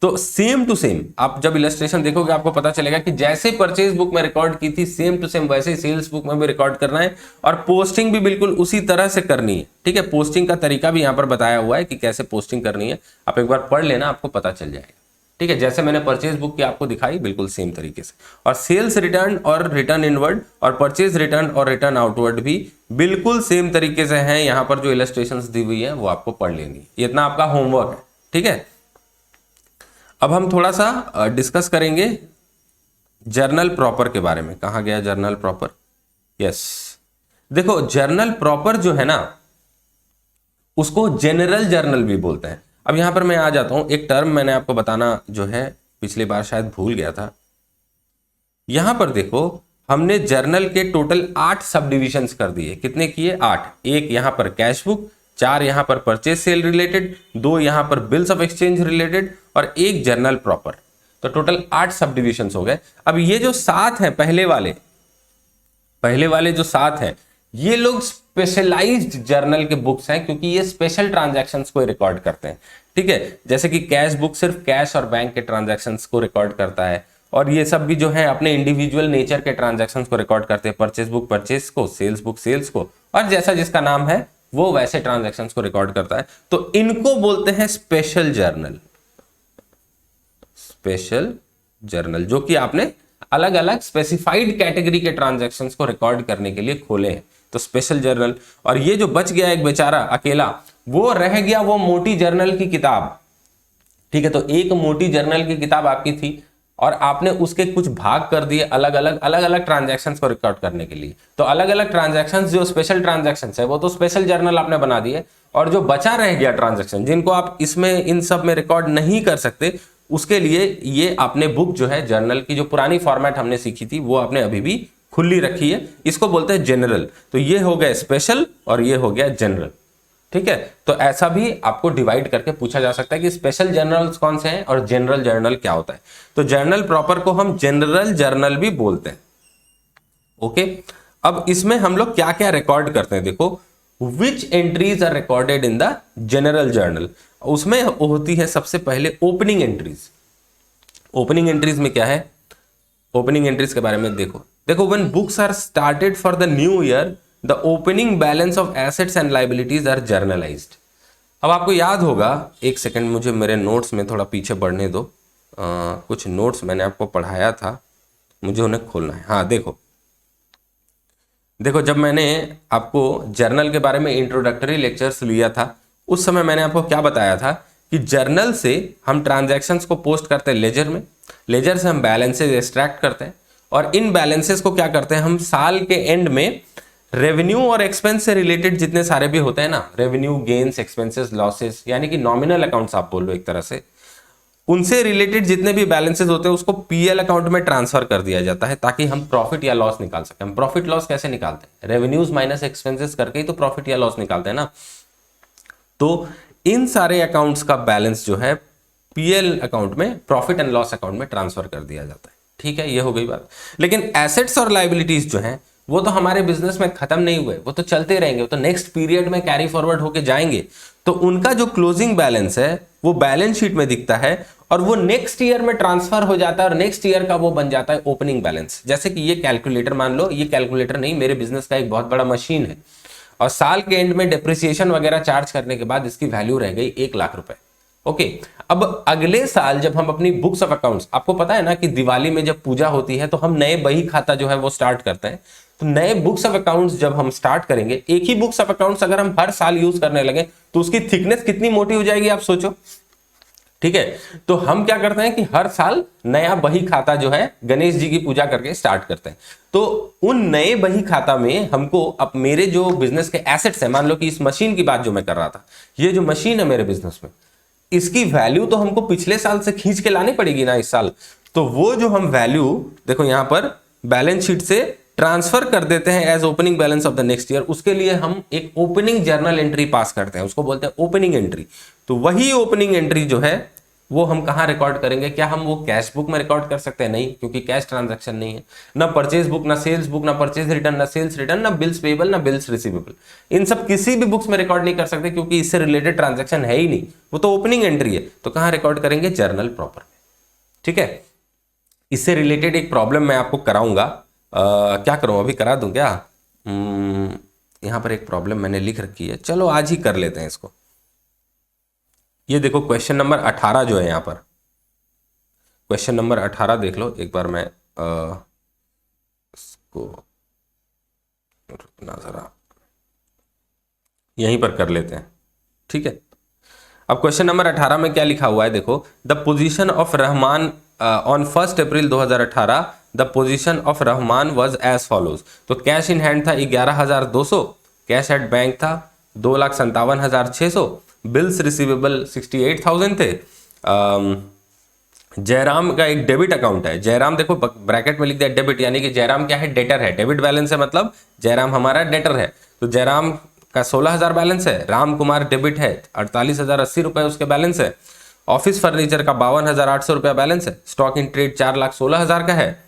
तो सेम टू सेम आप जब इलस्ट्रेशन देखोगे आपको पता चलेगा कि जैसे परचेज बुक में रिकॉर्ड की थी सेम टू सेम वैसे ही सेल्स बुक में भी रिकॉर्ड करना है, और पोस्टिंग भी बिल्कुल उसी तरह से करनी है, ठीक है। पोस्टिंग का तरीका भी यहाँ पर बताया हुआ है कि कैसे पोस्टिंग करनी है, आप एक बार पढ़ लेना, आपको पता चल जाएगा, ठीक है। जैसे मैंने परचेज बुक की आपको दिखाई बिल्कुल सेम तरीके से। और सेल्स रिटर्न और रिटर्न इनवर्ड और परचेज रिटर्न और रिटर्न आउटवर्ड भी बिल्कुल सेम तरीके से हैं। यहाँ पर जो इलस्ट्रेशंस दी हुई है वो आपको पढ़ लेनी है, ये इतना आपका होमवर्क है, ठीक है। अब हम थोड़ा सा डिस्कस करेंगे जर्नल प्रॉपर के बारे में। कहाँ गया जर्नल प्रॉपर? यस, देखो जर्नल प्रॉपर जो है ना उसको जनरल जर्नल भी बोलते हैं। अब यहां पर मैं आ जाता हूं, एक टर्म मैंने आपको बताना जो है पिछली बार शायद भूल गया था। यहां पर देखो हमने जर्नल के टोटल 8 सब डिविजन्स कर दिए। कितने किए? 8। एक यहां पर कैश बुक, 4 यहां पर परचेज सेल रिलेटेड, 2 यहां पर बिल्स ऑफ एक्सचेंज रिलेटेड, और 1 जर्नल प्रॉपर। तो टोटल 8 सब डिविजन्स हो गए। अब ये जो 7 हैं पहले वाले जो 7 हैं ये लोग स्पेशलाइज्ड जर्नल के बुक्स हैं, क्योंकि ये स्पेशल ट्रांजैक्शंस को रिकॉर्ड करते हैं, ठीक है। जैसे कि कैश बुक सिर्फ कैश और बैंक के ट्रांजैक्शंस को रिकॉर्ड करता है, और ये सब भी जो है अपने इंडिविजुअल नेचर के ट्रांजैक्शंस को रिकॉर्ड करते हैं। परचेज बुक परचेज को, सेल्स बुक सेल्स को, और जैसा जिसका नाम है वो वैसे ट्रांजैक्शंस को रिकॉर्ड करता है। तो इनको बोलते हैं स्पेशल जर्नल। स्पेशल जर्नल जो कि आपने अलग अलग स्पेसिफाइड कैटेगरी के ट्रांजैक्शंस को रिकॉर्ड करने के लिए खोले हैं, तो स्पेशल जर्नल। और ये जो बच गया एक बेचारा अकेला, वो रह गया वो मोटी जर्नल की किताब, ठीक है। तो एक मोटी जर्नल की किताब आपकी थी और आपने उसके कुछ भाग कर दिए अलग अलग ट्रांजैक्शंस को रिकॉर्ड करने के लिए। तो अलग अलग ट्रांजैक्शंस जो स्पेशल ट्रांजैक्शंस है वो तो स्पेशल जर्नल आपने बना दिए, और जो बचा रह गया ट्रांजैक्शन जिनको आप इसमें इन सब में रिकॉर्ड नहीं कर सकते, उसके लिए ये आपने बुक जो है जर्नल की जो पुरानी फॉर्मेट हमने सीखी थी वो आपने अभी भी खुली रखी है, इसको बोलते हैं जनरल। तो ये हो गया स्पेशल और ये हो गया जनरल, ठीक है, तो ऐसा भी आपको डिवाइड करके पूछा जा सकता है कि स्पेशल जर्नल्स कौन से हैं और जनरल जर्नल क्या होता है। तो जर्नल प्रॉपर को हम जनरल जर्नल भी बोलते हैं। ओके, अब इसमें हम लोग क्या क्या रिकॉर्ड करते हैं, देखो which entries are recorded in the general journal. उसमें होती है सबसे पहले ओपनिंग एंट्रीज। ओपनिंग एंट्रीज में क्या है, ओपनिंग एंट्रीज के बारे में देखो when books are started for the new year the opening balance of assets and liabilities are journalized. अब आपको याद होगा, एक सेकंड मुझे मेरे नोट्स में थोड़ा पीछे बढ़ने दो, कुछ नोट्स मैंने आपको पढ़ाया था, मुझे उन्हें खोलना है। हाँ देखो जब मैंने आपको जर्नल के बारे में इंट्रोडक्टरी लेक्चर्स लिया था, उस समय मैंने आपको क्या बताया था कि जर्नल से हम ट्रांजैक्शंस को पोस्ट करते हैं लेजर में, लेजर से हम बैलेंसेस एक्सट्रैक्ट करते हैं, और इन बैलेंसेस को क्या करते हैं हम साल के एंड में रेवेन्यू और एक्सपेंस से रिलेटेड जितने सारे भी होते हैं ना, रेवेन्यू, गेन्स, एक्सपेंसेस, लॉसेस, यानी कि नॉमिनल अकाउंट्स आप बोल लो एक तरह से, उनसे रिलेटेड जितने भी बैलेंसेस होते हैं उसको पीएल अकाउंट में ट्रांसफर कर दिया जाता है ताकि हम प्रॉफिट या लॉस निकाल सकें। हम प्रॉफिट लॉस कैसे निकालते हैं, रेवेन्यूज माइनस एक्सपेंसेस करके ही तो प्रॉफिट या लॉस निकालते हैं ना। तो इन सारे अकाउंट्स का बैलेंस जो है पीएल अकाउंट में, प्रॉफिट एंड लॉस अकाउंट में ट्रांसफर कर दिया जाता है। ठीक है, ये हो गई बात। लेकिन एसेट्स और लाइबिलिटीज जो है वो तो हमारे बिजनेस में खत्म नहीं हुए, वो तो चलते रहेंगे, वो तो नेक्स्ट पीरियड में कैरी फॉरवर्ड होके जाएंगे। तो उनका जो क्लोजिंग बैलेंस है वो बैलेंस शीट में दिखता है और वो नेक्स्ट ईयर में ट्रांसफर हो जाता है और नेक्स्ट ईयर का वो बन जाता है ओपनिंग बैलेंस। जैसे कि ये कैलकुलेटर मान लो, ये कैलकुलेटर नहीं, मेरे बिजनेस का एक बहुत बड़ा मशीन है और साल के एंड में डिप्रिसिएशन वगैरह चार्ज करने के बाद इसकी वैल्यू रह गई 1,00,000 रुपए। ओके, अब अगले साल जब हम अपनी बुक्स ऑफ अकाउंट्स, आपको पता है ना कि दिवाली में जब पूजा होती है तो हम नए बही खाता जो है वो स्टार्ट करते हैं। तो नए बुक्स ऑफ अकाउंट्स जब हम स्टार्ट करेंगे, एक ही बुक्स ऑफ अकाउंट्स अगर हम हर साल यूज करने लगे तो उसकी थिकनेस कितनी मोटी हो जाएगी आप सोचो। ठीक है, तो हम क्या करते हैं कि हर साल नया बही खाता जो है गणेश जी की पूजा करके स्टार्ट करते हैं। तो उन नए बही खाता में हमको अब मेरे जो बिजनेस के एसेट्स है, मान लो कि इस मशीन की बात जो मैं कर रहा था, ये जो मशीन है मेरे बिजनेस में, इसकी वैल्यू तो हमको पिछले साल से खींच के लानी पड़ेगी ना इस साल। तो वो जो हम वैल्यू देखो यहां पर बैलेंस शीट से ट्रांसफर कर देते हैं as opening balance of the next year, उसके लिए हम एक ओपनिंग जर्नल एंट्री पास करते हैं, उसको बोलते हैं ओपनिंग एंट्री। तो वही ओपनिंग एंट्री जो है वो हम कहां रिकॉर्ड करेंगे, क्या हम वो कैश बुक में रिकॉर्ड कर सकते हैं? नहीं, क्योंकि कैश ट्रांजैक्शन नहीं है, ना परचेज बुक, ना सेल्स बुक, ना परचेज रिटर्न, ना सेल्स रिटर्न, ना बिल्स पेएबल, ना बिल्स रिसीवेबल, इन सब किसी भी बुक्स में रिकॉर्ड नहीं कर सकते क्योंकि इससे रिलेटेड ट्रांजैक्शन है ही नहीं, वो तो ओपनिंग एंट्री है। तो कहां रिकॉर्ड करेंगे? जर्नल प्रॉपर में। ठीक है, इससे रिलेटेड एक प्रॉब्लम मैं आपको कराऊंगा, क्या करूं, अभी करा दूं क्या? यहां पर एक प्रॉब्लम मैंने लिख रखी है, चलो आज ही कर लेते हैं इसको। ये देखो क्वेश्चन नंबर 18 जो है, यहां पर क्वेश्चन नंबर 18 देख लो एक बार, मैं इसको रुकना जरा, यहीं पर कर लेते हैं। ठीक है, अब क्वेश्चन नंबर 18 में क्या लिखा हुआ है देखो, the position of Rahman on 1 April 2018 the position of Rahman was as follows. तो कैश इन हैंड था 11,200, कैश एट बैंक था 2,57,600, बिल्स रिसीवेबल 68,000 थे। जयराम का एक डेबिट अकाउंट है, जयराम देखो ब्रैकेट में लिख दिया डेबिट, यानी कि जयराम क्या है? डेटर है। डेबिट बैलेंस है मतलब जयराम हमारा डेटर है। तो जयराम का 16,000 बैलेंस है, राम कुमार डेबिट है, 48,080 रुपए उसके बैलेंस है। ऑफिस फर्नीचर का 52,800 रुपया बैलेंस है। स्टॉक इन ट्रेड 4,16,000 का है।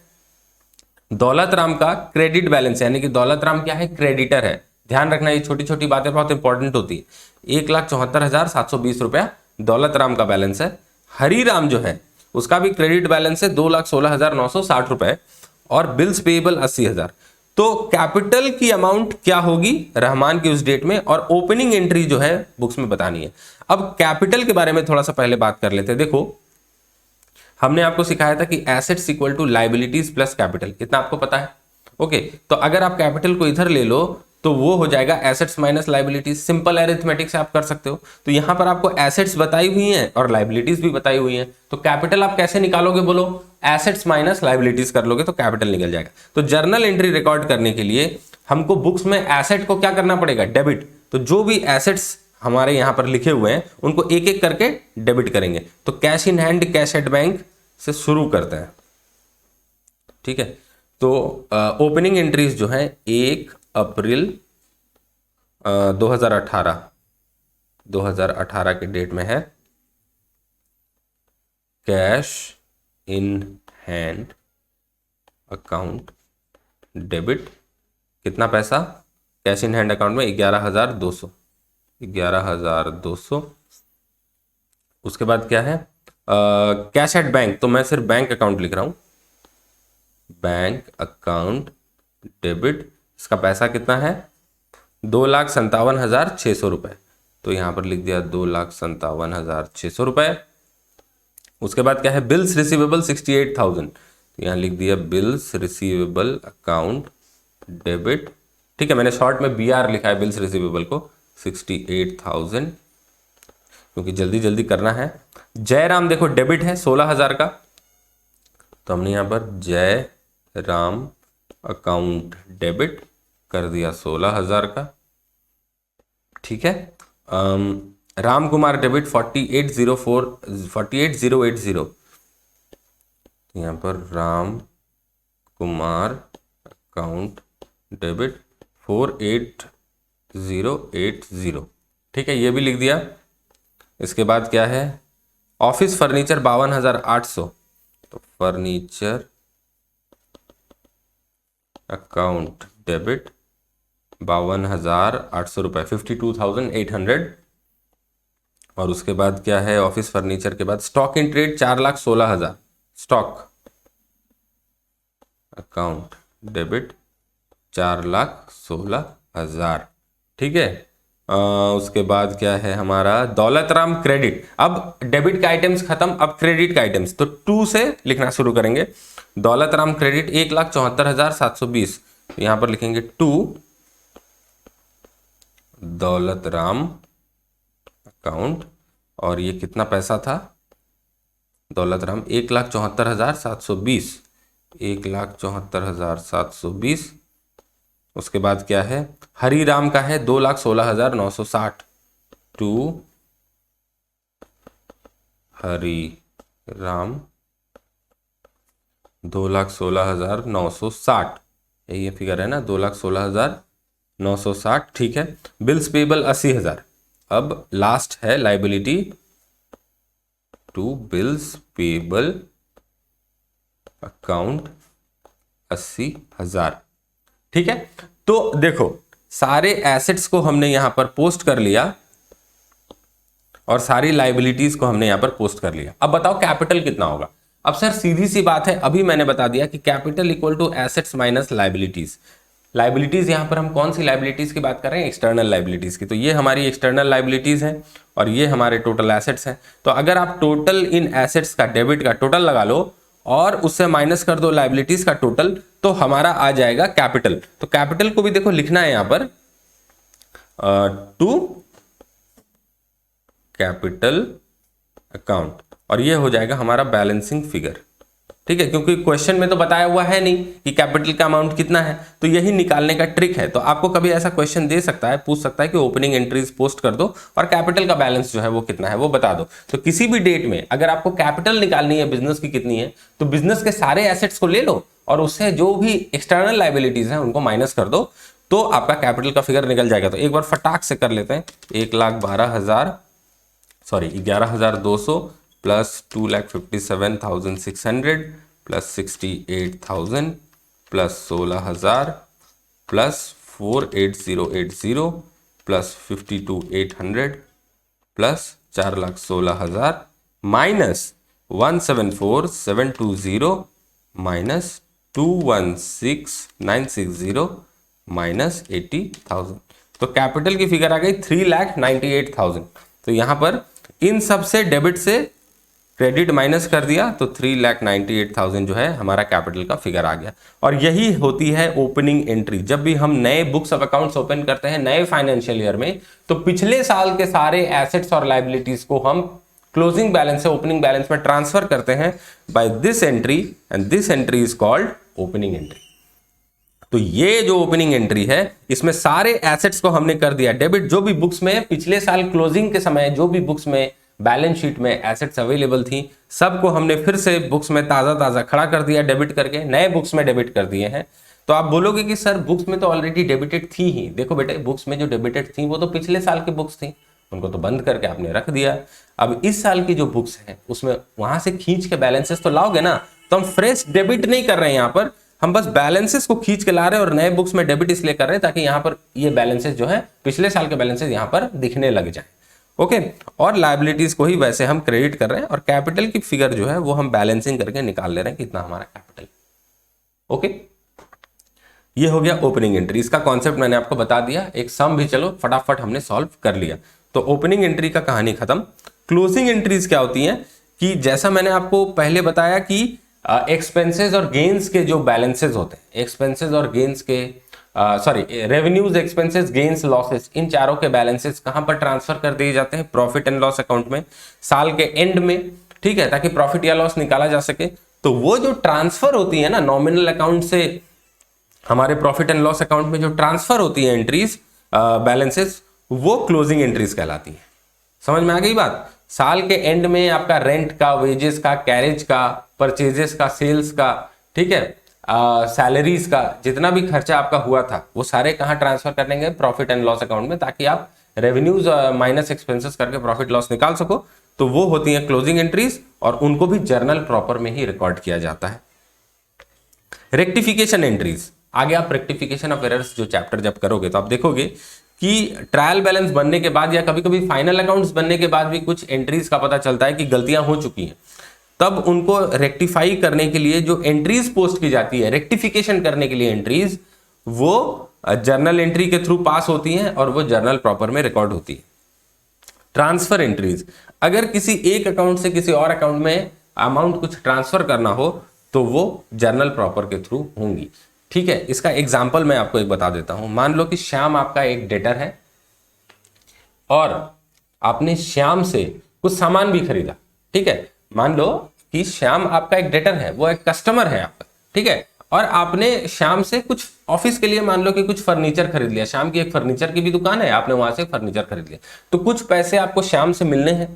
दौलत राम का क्रेडिट बैलेंस है, यानी कि दौलत राम क्या है? क्रेडिटर है। ध्यान रखना, ये छोटी छोटी बातें बहुत इंपॉर्टेंट होती है। 1,74,720 रुपया दौलत राम का बैलेंस है। हरी राम जो है उसका भी क्रेडिट बैलेंस है 2,16,960 रुपए, और बिल्स पेएबल 80,000। तो कैपिटल की अमाउंट क्या होगी रहमान की उस डेट में, और ओपनिंग एंट्री जो है बुक्स में बतानी है। अब कैपिटल के बारे में थोड़ा सा पहले बात कर लेते हैं। देखो हमने आपको सिखाया था कि assets equal to liabilities plus capital, इतना आपको पता है। ओके, तो अगर आप कैपिटल को इधर ले लो तो वो हो जाएगा assets minus liabilities. Simple arithmetic से आप कर सकते हो। तो यहां पर आपको एसेट्स बताई हुई हैं और लाइबिलिटीज भी बताई हुई हैं, तो कैपिटल आप कैसे निकालोगे बोलो? एसेट्स माइनस लाइबिलिटीज कर लोगे तो कैपिटल निकल जाएगा। तो जर्नल एंट्री रिकॉर्ड करने के लिए हमको बुक्स में एसेट को क्या करना पड़ेगा? डेबिट। तो जो भी एसेट्स हमारे यहां पर लिखे हुए हैं उनको एक एक करके डेबिट करेंगे। तो cash in hand, cash at bank से शुरू करते हैं। ठीक है, तो ओपनिंग एंट्रीज जो है 1 अप्रैल 2018, 2018 के डेट में है, cash in hand account debit, कितना पैसा कैश इन हैंड अकाउंट में, 11,200। उसके बाद क्या है, कैश एट बैंक, तो मैं सिर्फ बैंक अकाउंट लिख रहा हूं, बैंक अकाउंट डेबिट, इसका पैसा कितना है 2,57,600 रुपए, तो यहां पर लिख दिया 2,57,600 रुपए। उसके बाद क्या है, बिल्स रिसीवेबल 68,000, तो यहाँ लिख दिया बिल्स रिसीवेबल अकाउंट डेबिट, ठीक है, मैंने शॉर्ट में BR लिखा है बिल्स रिसीवेबल को, 68,000, क्योंकि जल्दी जल्दी करना है। जयराम देखो डेबिट है 16,000 का, तो हमने यहाँ पर जय राम अकाउंट डेबिट कर दिया 16,000 का, ठीक है। राम कुमार डेबिट 48,080, यहाँ पर राम कुमार अकाउंट डेबिट 48,080, ठीक है, ये भी लिख दिया। इसके बाद क्या है, ऑफिस फर्नीचर 52,800, तो फर्नीचर अकाउंट डेबिट 52,800 रुपए, 52,800। और उसके बाद क्या है, ऑफिस फर्नीचर के बाद stock in trade 4,16,000, stock account debit 4,16,000, ठीक है। उसके बाद क्या है हमारा, दौलतराम क्रेडिट, अब डेबिट का आइटम्स खत्म, अब क्रेडिट का आइटम्स, तो 2 से लिखना शुरू करेंगे। दौलतराम क्रेडिट 1,74,720, यहां पर लिखेंगे 2 दौलतराम अकाउंट, और ये कितना पैसा था दौलतराम, 1,74,720, 1,74,720। उसके बाद क्या है, हरिराम का है 2,16,960, टू हरिराम 2,16,960, यही फिगर है ना, 2,16,960, ठीक है। बिल्स पेबल 80,000, अब लास्ट है liability to bills payable account 80,000, ठीक है। तो देखो सारे एसेट्स को हमने यहां पर पोस्ट कर लिया और सारी लाइबिलिटीज को हमने यहां पर पोस्ट कर लिया। अब बताओ कैपिटल कितना होगा। अब सर सीधी सी बात है, अभी मैंने बता दिया कि capital equal to assets minus liabilities. Liabilities यहां पर हम कौन सी लाइबिलिटीज की बात कर रहे हैं, एक्सटर्नल लाइबिलिटीज की, तो ये हमारी एक्सटर्नल लाइबिलिटीज हैं और ये हमारे टोटल एसेट्स हैं। तो अगर आप टोटल इन एसेट्स का डेबिट का टोटल लगा लो और उससे माइनस कर दो लाइबिलिटीज का टोटल, तो हमारा आ जाएगा कैपिटल। तो कैपिटल को भी देखो लिखना है यहां पर टू कैपिटल अकाउंट, और ये हो जाएगा हमारा बैलेंसिंग फिगर, ठीक है, क्योंकि क्वेश्चन में तो बताया हुआ है नहीं कि कैपिटल का अमाउंट कितना है, तो यही निकालने का ट्रिक है। तो आपको कभी ऐसा क्वेश्चन दे सकता है, पूछ सकता है कि ओपनिंग एंट्रीज पोस्ट कर दो और कैपिटल का बैलेंस जो है वो कितना है वो बता दो। तो किसी भी डेट में अगर आपको कैपिटल निकालनी है बिजनेस की कितनी है, तो बिजनेस के सारे एसेट्स को ले लो और उससे जो भी एक्सटर्नल लाइबिलिटीज हैं उनको माइनस कर दो, तो आपका कैपिटल का फिगर निकल जाएगा। तो एक बार फटाक से कर लेते हैं, 11,200 plus 2,57,600 plus 68,000 plus 16,000 plus 4,80,80 plus 52,800 plus 4,16,000 minus 174,720 minus 216,960 minus 80,000। तो कैपिटल की फिगर आ गई 3,98,000। तो यहां पर इन सब से डेबिट से क्रेडिट माइनस कर दिया तो 3,98,000 जो है हमारा कैपिटल का फिगर आ गया। और यही होती है ओपनिंग एंट्री। जब भी हम नए बुक्स ऑफ अकाउंट्स ओपन करते हैं नए फाइनेंशियल ईयर में, तो पिछले साल के सारे एसेट्स और लाइबिलिटीज को हम क्लोजिंग बैलेंस से ओपनिंग बैलेंस में ट्रांसफर करते हैं by this entry, and this entry is called opening entry. तो ये जो ओपनिंग एंट्री है इसमें सारे एसेट्स को हमने कर दिया डेबिट। जो भी बुक्स में पिछले साल क्लोजिंग के समय जो भी बुक्स में बैलेंस शीट में एसेट्स अवेलेबल थी, सबको हमने फिर से बुक्स में ताजा खड़ा कर दिया डेबिट करके, नए बुक्स में डेबिट कर दिए हैं। तो आप बोलोगे कि सर बुक्स में तो ऑलरेडी डेबिटेड थी ही। देखो बेटे, बुक्स में जो डेबिटेड थी वो तो पिछले साल की बुक्स थी, उनको तो बंद करके आपने रख दिया। अब इस साल की जो बुक्स हैं उसमें वहां से खींच के बैलेंसेस तो लाओगे ना, तो हम फ्रेश डेबिट नहीं कर रहे हैं यहाँ पर, हम बस बैलेंसेस को खींच के ला रहे हैं और नए बुक्स में डेबिट इसलिए कर रहे हैं ताकि यहाँ पर ये बैलेंसेस जो है पिछले साल के बैलेंसेस यहाँ पर दिखने लग जाए। ओके, और लायबिलिटीज को ही वैसे हम क्रेडिट कर रहे हैं और कैपिटल की फिगर जो है वो हम बैलेंसिंग करके निकाल ले रहे हैं कितना हमारा कैपिटल। ओके, ये हो गया ओपनिंग एंट्री। इसका कॉन्सेप्ट मैंने आपको बता दिया, एक सम भी चलो फटाफट हमने सॉल्व कर लिया। तो ओपनिंग एंट्री का कहानी खत्म। क्लोजिंग एंट्रीज क्या होती हैं कि जैसा मैंने आपको पहले बताया कि एक्सपेंसेस और गेन्स के जो बैलेंसेस होते हैं, एक्सपेंसेस और गेन्स के रेवेन्यूज, एक्सपेंसेस, गेन्स, लॉसेस, इन चारों के बैलेंसेस कहां पर ट्रांसफर कर दिए जाते हैं? प्रॉफिट एंड लॉस अकाउंट में साल के एंड में, ठीक है, ताकि प्रॉफिट या लॉस निकाला जा सके। तो वो जो ट्रांसफर होती है ना नॉमिनल अकाउंट से हमारे प्रॉफिट एंड लॉस अकाउंट में जो ट्रांसफर होती है एंट्रीज, बैलेंसेस, वो क्लोजिंग एंट्रीज कहलाती है। समझ में आ गई बात? साल के एंड में आपका रेंट का, वेजेस का, कैरेज का, परचेजेस का, सेल्स का, ठीक है, सैलरीज का, जितना भी खर्चा आपका हुआ था वो सारे कहाँ ट्रांसफर कर देंगे? प्रॉफिट एंड लॉस अकाउंट में, ताकि आप रेवेन्यूज माइनस एक्सपेंसेस करके प्रॉफिट लॉस निकाल सको। तो वो होती हैं क्लोजिंग एंट्रीज और उनको भी जर्नल प्रॉपर में ही रिकॉर्ड किया जाता है। रेक्टिफिकेशन एंट्रीज, आगे आप रेक्टिफिकेशन ऑफ एरर्स जो चैप्टर जब करोगे तो आप देखोगे कि ट्रायल बैलेंस बनने के बाद या कभी कभी फाइनल अकाउंट्स बनने के बाद भी कुछ एंट्रीज का पता चलता है कि गलतियां हो चुकी हैं, तब उनको रेक्टिफाई करने के लिए जो एंट्रीज पोस्ट की जाती है, रेक्टिफिकेशन करने के लिए एंट्रीज, वो जर्नल एंट्री के थ्रू पास होती हैं और वो जर्नल प्रॉपर में रिकॉर्ड होती है। ट्रांसफर एंट्रीज, अगर किसी एक अकाउंट से किसी और अकाउंट में अमाउंट कुछ ट्रांसफर करना हो तो वो जर्नल प्रॉपर के थ्रू होंगी। ठीक है, इसका एग्जाम्पल मैं आपको एक बता देता हूं। मान लो कि श्याम आपका एक डेटर है और आपने श्याम से कुछ सामान भी खरीदा। ठीक है, मान लो कि श्याम आपका एक डेटर है, वो एक कस्टमर है आपका, ठीक है, और आपने श्याम से कुछ ऑफिस के लिए मान लो कि कुछ फर्नीचर खरीद लिया। श्याम की एक फर्नीचर की भी दुकान है, आपने वहां से फर्नीचर खरीद लिया। तो कुछ पैसे आपको श्याम से मिलने हैं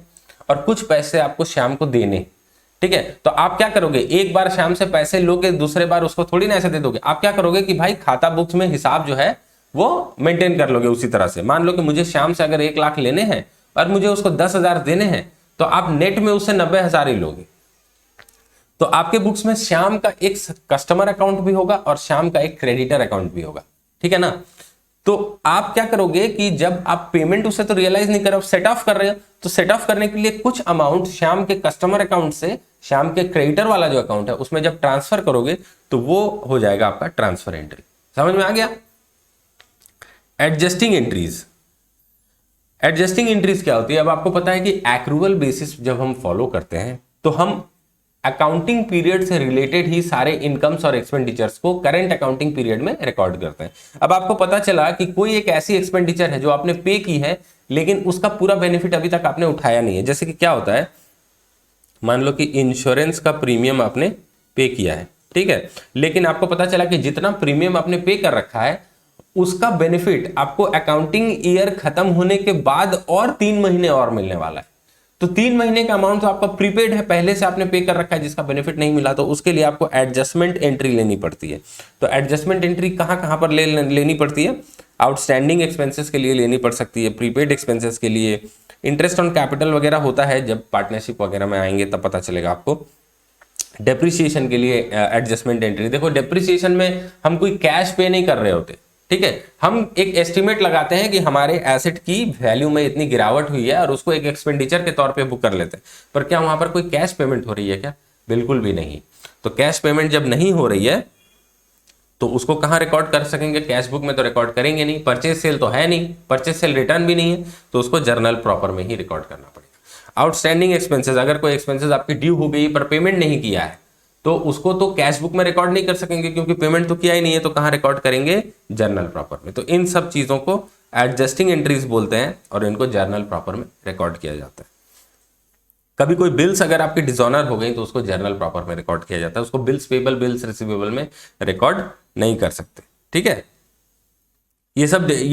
और कुछ पैसे आपको श्याम को देने। ठीक है, तो आप क्या करोगे? एक बार श्याम से पैसे लोगे, दूसरे बार उसको थोड़ी ना ऐसे दे दोगे। आप क्या करोगे कि भाई खाता बुक्स में हिसाब जो है वो मेंटेन कर लोगे उसी तरह से। मान लो कि मुझे श्याम से अगर 1 लाख लेने हैं और मुझे उसको 10,000 देने हैं, तो आप नेट में उससे 90,000 ही लोगे। तो आपके बुक्स में श्याम का एक कस्टमर अकाउंट भी होगा और श्याम का एक क्रेडिटर अकाउंट भी होगा। ठीक है ना? तो आप क्या करोगे कि जब आप पेमेंट उसे तो रियलाइज नहीं कर रहे हो, सेट ऑफ कर रहे हो, तो सेट ऑफ करने के लिए कुछ अमाउंट श्याम के कस्टमर अकाउंट से श्याम के क्रेडिटर वाला जो अकाउंट है उसमें जब ट्रांसफर करोगे तो वो हो जाएगा आपका ट्रांसफर एंट्री। समझ में आ गया? एडजस्टिंग एंट्रीज, एडजस्टिंग एंट्रीज क्या होती है? अब आपको पता है कि एक्रूवल बेसिस जब हम फॉलो करते हैं तो हम अकाउंटिंग पीरियड से रिलेटेड ही सारे इनकम्स और एक्सपेंडिचर्स को करंट अकाउंटिंग पीरियड में रिकॉर्ड करते हैं। अब आपको पता चला कि कोई एक ऐसी एक्सपेंडिचर है जो आपने पे की है लेकिन उसका पूरा बेनिफिट अभी तक आपने उठाया नहीं है। जैसे कि क्या होता है, मान लो कि इंश्योरेंस का प्रीमियम आपने पे किया है, ठीक है, लेकिन आपको पता चला कि जितना प्रीमियम आपने पे कर रखा है उसका बेनिफिट आपको अकाउंटिंग ईयर खत्म होने के बाद और 3 महीने और मिलने वाला है। तो 3 महीने का अमाउंट तो आपका प्रीपेड है, पहले से आपने पे कर रखा है, जिसका बेनिफिट नहीं मिला, तो उसके लिए आपको एडजस्टमेंट एंट्री लेनी पड़ती है। तो एडजस्टमेंट एंट्री कहां पर लेनी पड़ती है? आउटस्टैंडिंग एक्सपेंसेस के लिए लेनी पड़ सकती है, प्रीपेड एक्सपेंसेस के लिए, इंटरेस्ट ऑन कैपिटल वगैरह होता है, जब पार्टनरशिप वगैरह में आएंगे तब पता चलेगा आपको। डेप्रिसिएशन के लिए एडजस्टमेंट एंट्री, देखो डेप्रिसिएशन में हम कोई कैश पे नहीं कर रहे होते, ठीक है, हम एक एस्टिमेट लगाते हैं कि हमारे एसेट की वैल्यू में इतनी गिरावट हुई है और उसको एक एक्सपेंडिचर के तौर पे बुक कर लेते हैं। पर क्या वहां पर कोई कैश पेमेंट हो रही है क्या? बिल्कुल भी नहीं। तो कैश पेमेंट जब नहीं हो रही है तो उसको कहां रिकॉर्ड कर सकेंगे? कैश बुक में तो रिकॉर्ड करेंगे नहीं, परचेज सेल तो है नहीं, परचेज सेल रिटर्न भी नहीं है, तो उसको जर्नल प्रॉपर में ही रिकॉर्ड करना पड़ेगा। आउटस्टैंडिंग एक्सपेंसेस, अगर कोई एक्सपेंसेस आपकी ड्यू हो गई पर पेमेंट नहीं किया है तो उसको तो कैश बुक में रिकॉर्ड नहीं कर सकेंगे क्योंकि पेमेंट तो किया ही नहीं है, तो कहां रिकॉर्ड करेंगे? जर्नल प्रॉपर में। तो इन सब चीजों को एडजस्टिंग एंट्रीज बोलते हैं और इनको जर्नल प्रॉपर में रिकॉर्ड किया जाता है। कभी कोई बिल्स अगर आपकी डिसऑनर हो गई तो उसको जर्नल प्रॉपर में रिकॉर्ड किया जाता है, उसको बिल्स पेबल, बिल्स रिसीवेबल में रिकॉर्ड नहीं कर सकते। ठीक है, ये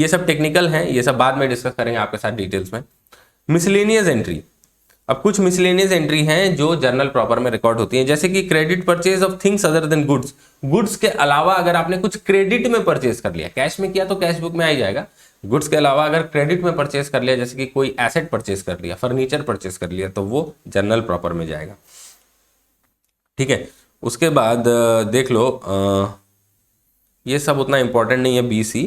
सब टेक्निकल हैं, ये सब बाद में डिस्कस करेंगे आपके साथ डिटेल्स में। मिसलेनियस एंट्री, अब कुछ मिसलेनियस एंट्री हैं जो जर्नल प्रॉपर में रिकॉर्ड होती हैं, जैसे कि credit purchase of things other than goods. Goods के अलावा अगर आपने कुछ क्रेडिट में परचेज कर लिया, कैश में किया तो कैश बुक में आ ही जाएगा, गुड्स के अलावा अगर क्रेडिट में परचेज कर लिया, जैसे कि कोई एसेट परचेज कर लिया, फर्नीचर परचेज कर लिया, तो वो जर्नल प्रॉपर में जाएगा। ठीक है, उसके बाद देख लो, ये सब उतना इंपॉर्टेंट नहीं है। BC,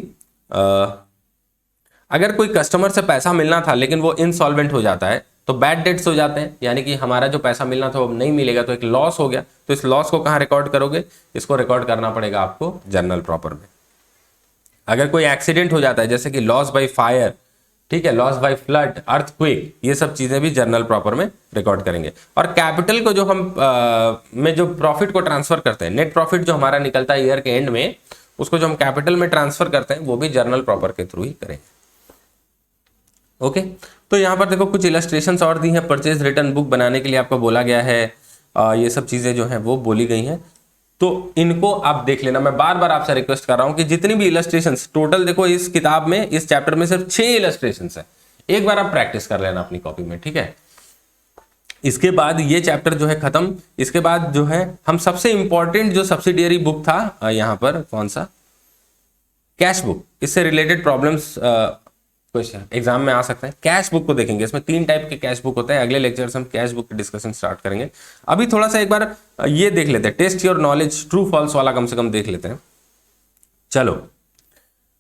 अगर कोई कस्टमर से पैसा मिलना था लेकिन वो इनसॉल्वेंट हो जाता है तो बैड डेट्स हो जाते हैं, यानी कि हमारा जो पैसा मिलना था वो नहीं मिलेगा, तो एक लॉस हो गया। तो इस लॉस को कहाँ रिकॉर्ड करोगे? इसको रिकॉर्ड करना पड़ेगा आपको जर्नल प्रॉपर में। अगर कोई एक्सीडेंट हो जाता है, जैसे कि लॉस बाय फायर, ठीक है, लॉस बाय फ्लड, अर्थक्वेक, ये सब चीजें भी जर्नल प्रॉपर में रिकॉर्ड करेंगे। और कैपिटल को जो हम में जो प्रॉफिट को ट्रांसफर करते हैं, नेट प्रॉफिट जो हमारा निकलता है ईयर के एंड में, उसको जो हम कैपिटल में ट्रांसफर करते हैं वो भी जर्नल प्रॉपर के थ्रू ही करेंगे। ओके, तो यहाँ पर देखो कुछ इलस्ट्रेशंस और दी हैं। परचेज रिटर्न बुक बनाने के लिए आपको बोला गया है, ये सब चीजें जो हैं वो बोली गई हैं, तो इनको आप देख लेना। मैं बार बार आपसे रिक्वेस्ट कर रहा हूं कि जितनी भी इलस्ट्रेशंस, टोटल देखो इस किताब में, इस चैप्टर में सिर्फ 6 इलस्ट्रेशंस है, एक बार आप प्रैक्टिस कर लेना अपनी कॉपी में, ठीक है। इसके बाद ये चैप्टर जो है खत्म। इसके बाद जो है हम सबसे इंपॉर्टेंट जो सब्सिडियरी बुक था यहाँ पर, कौन सा, कैश बुक, इससे रिलेटेड प्रॉब्लम्स क्वेश्चन एग्जाम में आ सकते हैं। कैश बुक को देखेंगे, इसमें 3 टाइप के कैश बुक होते हैं। अगले लेक्चर से हम कैश बुक की डिस्कशन स्टार्ट करेंगे। अभी थोड़ा सा एक बार ये देख लेते हैं, test your knowledge, true false वाला कम से कम देख लेते हैं। चलो,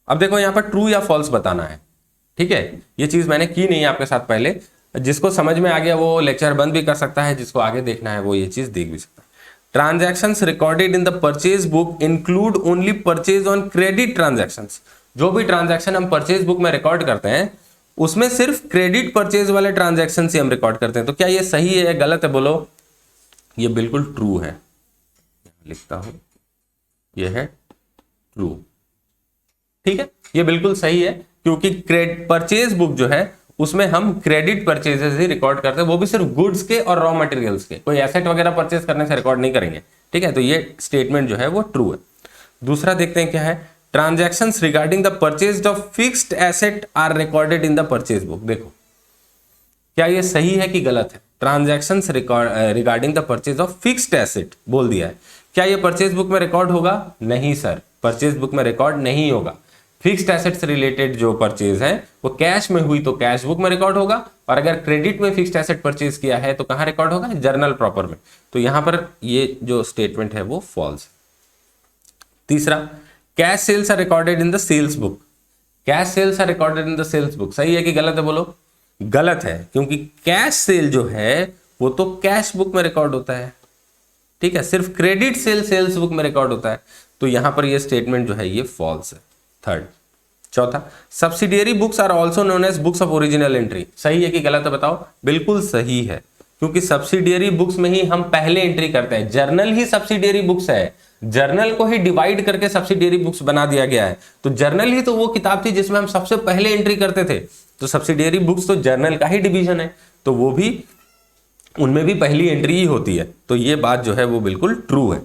अब देखो यहाँ पर ट्रू या फॉल्स बताना है, ठीक है। ये चीज मैंने की नहीं है आपके साथ पहले, जिसको समझ में आ गया वो लेक्चर बंद भी कर सकता है, जिसको आगे देखना है वो ये चीज देख भी सकता है। Transactions recorded in the purchase book include only purchase on credit transactions. जो भी ट्रांजैक्शन हम परचेज बुक में रिकॉर्ड करते हैं उसमें सिर्फ क्रेडिट परचेज वाले ट्रांजैक्शन से हम रिकॉर्ड करते हैं। तो क्या ये सही है या गलत है, बोलो। ये बिल्कुल ट्रू है, लिखता हूं, ये है ट्रू, ठीक है, ये बिल्कुल सही है, क्योंकि परचेज बुक जो है उसमें हम क्रेडिट परचेजेस ही रिकॉर्ड करते हैं, वो भी सिर्फ गुड्स के और रॉ मटेरियल्स के, कोई एसेट वगैरह परचेज करने से रिकॉर्ड नहीं करेंगे, ठीक है। तो ये स्टेटमेंट जो है वो ट्रू है। दूसरा देखते हैं क्या है, transactions regarding the purchase of fixed asset are recorded in the purchase book. देखो क्या ये सही है कि गलत है। Transactions regarding the purchase of fixed asset बोल दिया है, क्या ये परचेज बुक में रिकॉर्ड होगा? नहीं सर, परचेज बुक में रिकॉर्ड नहीं होगा। फिक्स्ड एसेट से रिलेटेड जो परचेज है वो कैश में हुई तो कैश बुक में रिकॉर्ड होगा, और अगर क्रेडिट में फिक्स्ड एसेट परचेज किया है तो कहां रिकॉर्ड होगा? जर्नल प्रॉपर में। तो यहां पर ये जो स्टेटमेंट है वो फॉल्स है। तीसरा, cash sales are recorded in the sales book. Cash sales are recorded in the sales book, सही है कि गलत है, बोलो। गलत है, क्योंकि कैश सेल जो है वो तो कैश बुक में रिकॉर्ड होता है, ठीक है, सिर्फ क्रेडिट सेल सेल्स बुक में रिकॉर्ड होता है। तो यहां पर ये स्टेटमेंट जो है ये फॉल्स है। थर्ड, चौथा, subsidiary books are also known as books of original entry. सही है कि गलत है, बताओ। बिल्कुल सही है, क्योंकि सब्सिडियरी बुक्स में ही हम पहले एंट्री करते हैं। जर्नल ही सब्सिडियरी बुक्स है, जर्नल को ही डिवाइड करके सब्सिडियरी बुक्स बना दिया गया है। तो जर्नल ही तो वो किताब थी जिसमें हम सबसे पहले एंट्री करते थे। तो सब्सिडियरी बुक्स तो जर्नल का ही डिवीजन है, तो वो भी, उनमें भी पहली एंट्री ही होती है। तो ये बात जो है वो बिल्कुल ट्रू है।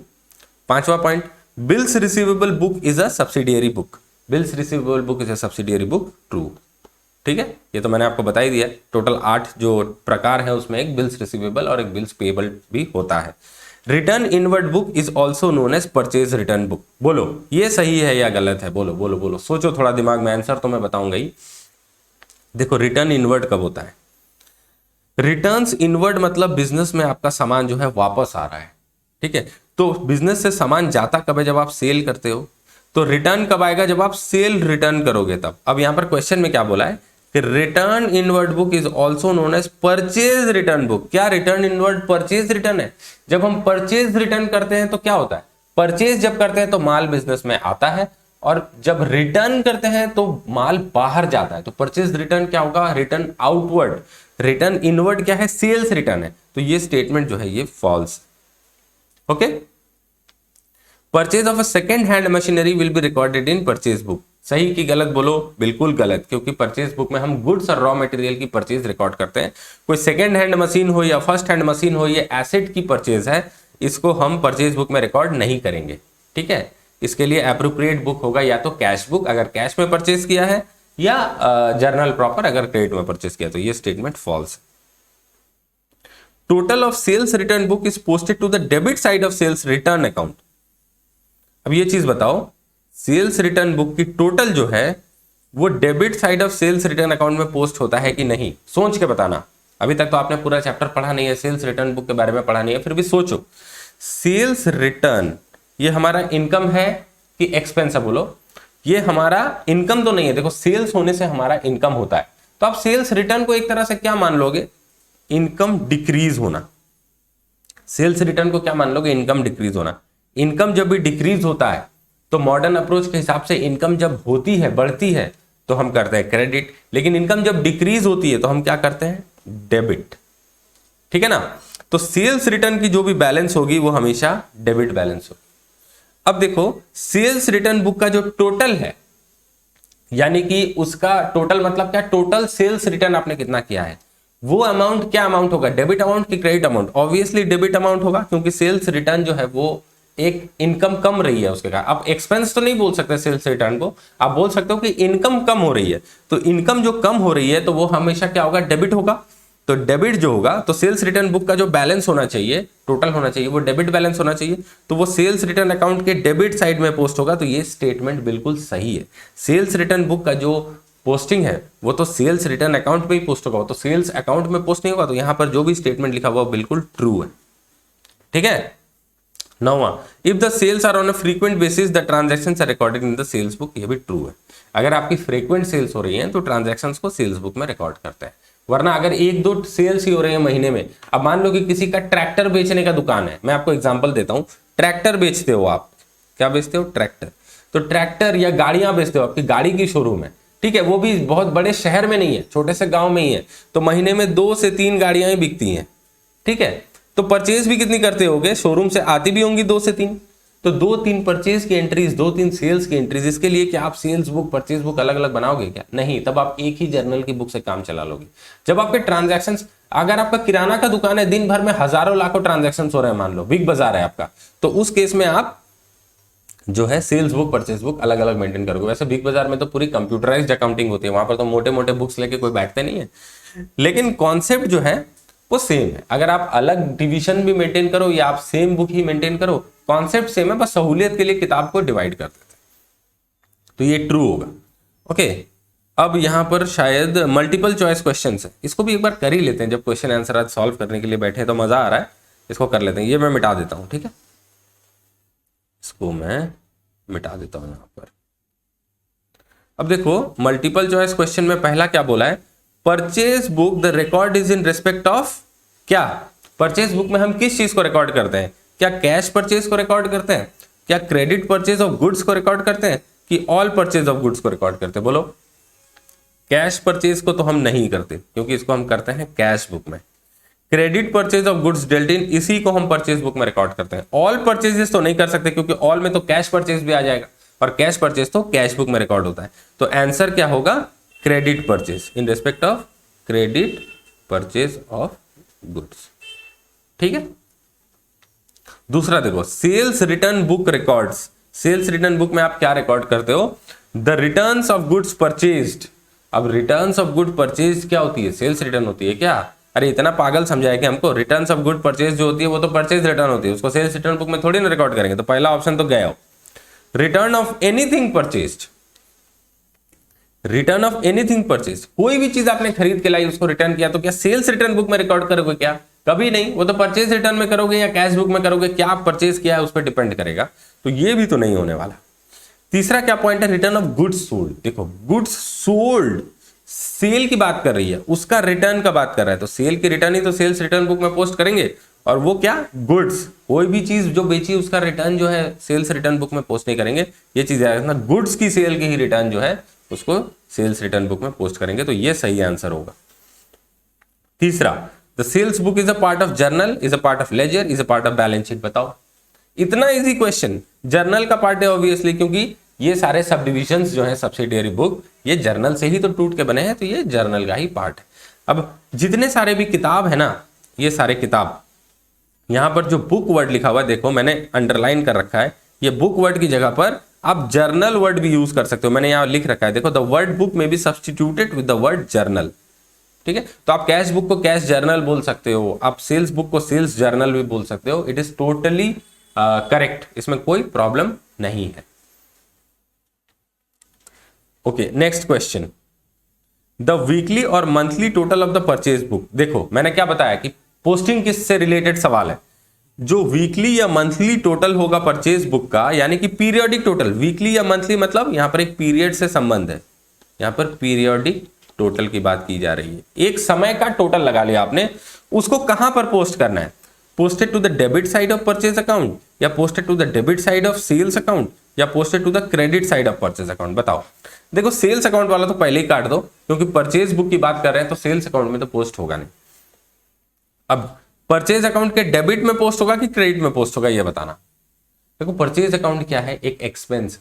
पांचवा point, bills receivable book is a subsidiary book. Bills receivable book is a subsidiary book, true, ठीक है। ये तो मैंने आपको बता ही दिया। टोटल 8 जो प्रकार है उसमें एक बिल्स रिसीवेबल और एक बिल्स पेएबल भी होता है। Return inward book is also known as purchase return book. बोलो ये सही है या गलत है, बोलो बोलो बोलो, सोचो थोड़ा दिमाग में, आंसर तो मैं बताऊंगा ही। देखो रिटर्न इनवर्ड कब होता है? रिटर्न्स इनवर्ड मतलब बिजनेस में आपका सामान जो है वापस आ रहा है, ठीक है। तो बिजनेस से सामान जाता कब है? जब आप सेल करते हो। तो रिटर्न कब आएगा? जब आप सेल रिटर्न करोगे तब। अब यहां पर क्वेश्चन में क्या बोला है कि return inward book is also known as purchase return book. क्या रिटर्न इनवर्ड परचेज रिटर्न है? जब हम परचेज रिटर्न करते हैं तो क्या होता है? परचेज जब करते हैं तो माल बिजनेस में आता है, और जब रिटर्न करते हैं तो माल बाहर जाता है। तो परचेज रिटर्न क्या होगा? Return outward. रिटर्न इनवर्ड क्या है? सेल्स रिटर्न है। तो ये स्टेटमेंट जो है ये false. Okay, purchase of a second hand machinery will be recorded in purchase book. सही कि गलत, बोलो। बिल्कुल गलत, क्योंकि परचेज बुक में हम गुड्स और रॉ मटेरियल की परचेज रिकॉर्ड करते हैं। कोई सेकेंड हैंड मशीन हो या फर्स्ट हैंड मशीन हो, ये एसेट की परचेज है, इसको हम परचेज बुक में रिकॉर्ड नहीं करेंगे, ठीक है। इसके लिए एप्रोप्रिएट बुक होगा या तो कैश बुक अगर कैश में परचेज किया है, या जर्नल प्रॉपर अगर क्रेडिट में परचेज किया। तो ये statement false. Total of sales return book is posted to the debit side of sales return account. अब ये चीज बताओ, सेल्स रिटर्न बुक की टोटल जो है वो debit side of sales return account में पोस्ट होता है कि नहीं, सोच के बताना। अभी तक तो आपने पूरा चैप्टर पढ़ा नहीं है, सेल्स रिटर्न बुक के बारे में पढ़ा नहीं है, फिर भी सोचो। सेल्स रिटर्न ये हमारा इनकम है कि एक्सपेंस है? बोलो, ये हमारा इनकम तो नहीं है। देखो, सेल्स होने से हमारा इनकम होता है, तो आप सेल्स रिटर्न को एक तरह से क्या मान लोगे? इनकम डिक्रीज होना। सेल्स रिटर्न को क्या मान लोगे? इनकम डिक्रीज होना। इनकम जब भी डिक्रीज होता है तो मॉडर्न अप्रोच के हिसाब से इनकम जब होती है, बढ़ती है, तो हम करते हैं क्रेडिट, लेकिन इनकम जब डिक्रीज होती है तो हम क्या करते हैं? डेबिट। ठीक है ना? तो सेल्स रिटर्न की जो भी बैलेंस होगी वो हमेशा डेबिट बैलेंस होगी। अब देखो, सेल्स रिटर्न बुक का जो टोटल है, यानी कि उसका टोटल मतलब क्या? टोटल सेल्स रिटर्न आपने कितना किया है, वो अमाउंट क्या अमाउंट होगा? डेबिट अमाउंट कि credit amount? Obviously debit amount होगा, क्योंकि सेल्स रिटर्न जो है वो एक इनकम कम रही है उसके कारण। आप एक्सपेंस तो नहीं बोल सकते सेल्स रिटर्न को, आप बोल सकते हो कि इनकम कम हो रही है। तो इनकम जो कम हो रही है तो वो हमेशा क्या होगा? डेबिट होगा। तो डेबिट जो होगा, तो सेल्स रिटर्न बुक का जो बैलेंस होना चाहिए, टोटल होना चाहिए, वो डेबिट बैलेंस होना चाहिए। तो वो सेल्स रिटर्न अकाउंट के डेबिट साइड में पोस्ट होगा। तो ये स्टेटमेंट बिल्कुल सही है। सेल्स रिटर्न बुक का जो पोस्टिंग है वो तो सेल्स रिटर्न अकाउंट में ही पोस्ट होगा, तो सेल्स अकाउंट में पोस्ट नहीं होगा। तो यहां पर जो भी स्टेटमेंट लिखा हुआ बिल्कुल ट्रू है। ठीक है? नौवां, if the sales are on a frequent basis the transactions are recorded in the sales book. ये भी ट्रू है। अगर आपकी फ्रीक्वेंट सेल्स हो रही हैं तो ट्रांजैक्शंस को सेल्स बुक में रिकॉर्ड करते हैं। वरना अगर एक दो सेल्स ही हो रही है महीने में, अब मान लो कि किसी का ट्रैक्टर बेचने का दुकान है, मैं आपको एग्जांपल देता हूं। ट्रैक्टर बेचते हो आप, क्या बेचते हो? ट्रैक्टर। तो ट्रैक्टर या गाड़ियां बेचते हो, आपकी गाड़ी की शोरूम है, ठीक है, वो भी बहुत बड़े शहर में नहीं है, छोटे से गांव में ही है, तो महीने में 2 से 3 गाड़ियां ही बिकती हैं। ठीक है? तो परचेज भी कितनी करते होगे? शोरूम से आती भी होंगी 2 से 3। तो 2-3 परचेज की एंट्रीज, 2-3 सेल्स की एंट्रीज। इसके लिए क्या आप सेल्स बुक, परचेज बुक अलग अलग बनाओगे क्या? नहीं, तब आप एक ही जर्नल की बुक से काम चला लोगे। जब आपके ट्रांजैक्शंस, अगर आपका किराना का दुकान है, दिन भर में हजारों लाखों ट्रांजैक्शन हो रहे हैं, मान लो बिग बाजार है आपका, तो उस केस में आप जो है सेल्स बुक, परचेज बुक अलग अलग मेंटेन करोगे। वैसे बिग बाजार में तो पूरी कंप्यूटराइज्ड अकाउंटिंग होती है, वहां पर तो मोटे मोटे बुक्स लेके कोई बैठते नहीं है, लेकिन कॉन्सेप्ट जो है वो सेम है। अगर आप अलग डिवीजन भी मेंटेन करो या आप सेम बुक ही मेंटेन करो, कॉन्सेप्ट सेम है, बस सहूलियत के लिए किताब को डिवाइड कर देते हैं। तो ये ट्रू होगा। ओके, अब यहां पर शायद मल्टीपल चॉइस क्वेश्चंस है, इसको भी एक बार कर ही लेते हैं। जब क्वेश्चन आंसर आज सॉल्व करने के लिए बैठे तो मजा आ रहा है, इसको कर लेते हैं। ये मैं मिटा देता हूं, ठीक है, इसको मैं मिटा देता हूं यहां पर। अब देखो, मल्टीपल चॉइस क्वेश्चन में पहला क्या बोला है? Purchase book the record is in respect of क्या? परचेज बुक में हम किस चीज को रिकॉर्ड करते हैं? क्या कैश परचेज को रिकॉर्ड करते हैं? क्या क्रेडिट परचेज ऑफ गुड्स को रिकॉर्ड करते हैं? कि ऑल परचेज ऑफ गुड्स को रिकॉर्ड करते हैं? बोलो। कैश परचेज को तो हम नहीं करते, क्योंकि इसको हम करते हैं कैश बुक में। Credit purchase of goods dealt in, इसी को हम परचेज बुक में रिकॉर्ड करते हैं। ऑल परचेजेस तो नहीं कर सकते, क्योंकि ऑल में तो कैश परचेज भी आ जाएगा, और कैश परचेज तो कैश बुक में रिकॉर्ड होता है। तो आंसर क्या होगा? Credit purchase, in respect of credit purchase of goods. ठीक है? दूसरा देखो, sales return book records. Sales return book में आप क्या रिकॉर्ड करते हो? The returns of goods purchased. अब रिटर्न्स ऑफ गुड परचेज क्या होती है? सेल्स रिटर्न होती है क्या? अरे इतना पागल समझाया कि हमको। रिटर्न्स ऑफ गुड परचेज जो होती है वो तो परचेज रिटर्न होती है, उसको सेल्स रिटर्न बुक में थोड़ी ना रिकॉर्ड करेंगे। तो पहला ऑप्शन तो गया हो। Return of anything purchased, return of anything purchase, कोई भी चीज आपने खरीद के लाई, उसको रिटर्न किया, तो क्या सेल्स रिटर्न बुक में रिकॉर्ड करोगे क्या? कभी नहीं। वो तो परचेज रिटर्न में करोगे या कैश बुक में करोगे, क्या आप परचेज किया है उस पर डिपेंड करेगा। तो ये भी तो नहीं होने वाला। तीसरा क्या पॉइंट है? Return of goods sold. देखो, गुड्स सोल्ड सेल की बात कर रही है, उसका रिटर्न का बात कर रहा है, तो सेल की रिटर्न ही तो सेल्स रिटर्न बुक में पोस्ट करेंगे। और वो क्या? गुड्स, कोई भी चीज जो बेची उसका रिटर्न जो है सेल्स रिटर्न बुक में पोस्ट नहीं करेंगे। ये चीज है ना, गुड्स की सेल की ही रिटर्न जो है उसको सेल्स रिटर्न बुक में पोस्ट करेंगे। तो ये सही आंसर होगा। तीसरा, the sales book is a part of journal, is a part of ledger, is a part of balance sheet. बताओ, इतना इजी क्वेश्चन। जर्नल का पार्ट है ऑब्वियसली, क्योंकि ये सारे सब डिविजन्स जो है सब्सिडियरी बुक, ये जर्नल से ही तो टूट के बने हैं, तो ये जर्नल का ही पार्ट है। अब जितने सारे भी किताब है ना, ये सारे किताब, यहां पर जो बुक वर्ड लिखा हुआ है, देखो मैंने अंडरलाइन कर रखा है, ये बुक वर्ड की जगह पर आप जर्नल वर्ड भी यूज कर सकते हो। मैंने यहां लिख रखा है, देखो, the word book may be substituted with the word journal. ठीक है। तो आप कैश बुक को कैश जर्नल बोल सकते हो, आप सेल्स बुक को सेल्स जर्नल भी बोल सकते हो। इट इज टोटली करेक्ट, इसमें कोई प्रॉब्लम नहीं है। Okay, next question, the weekly or monthly total of the purchase book. देखो मैंने क्या बताया कि पोस्टिंग किससे रिलेटेड सवाल है। जो वीकली या मंथली टोटल होगा परचेज बुक का, यानी कि पीरियोडिक टोटल, वीकली या मंथली मतलब यहां पर एक पीरियड से संबंध है, यहां पर पीरियोडिक टोटल की बात की जा रही है। एक समय का टोटल लगा लिया आपने, उसको कहां पर पोस्ट करना है, posted to the debit side of purchase account, या posted to the debit side of sales account, या posted to the credit side of purchase account. बताओ। देखो सेल्स अकाउंट वाला तो पहले ही काट दो, क्योंकि परचेज बुक की बात कर रहे हैं तो सेल्स अकाउंट में तो पोस्ट होगा नहीं। अब परचेज अकाउंट के डेबिट में पोस्ट होगा कि क्रेडिट में पोस्ट होगा, ये बताना। देखो परचेज अकाउंट क्या है, एक एक्सपेंस।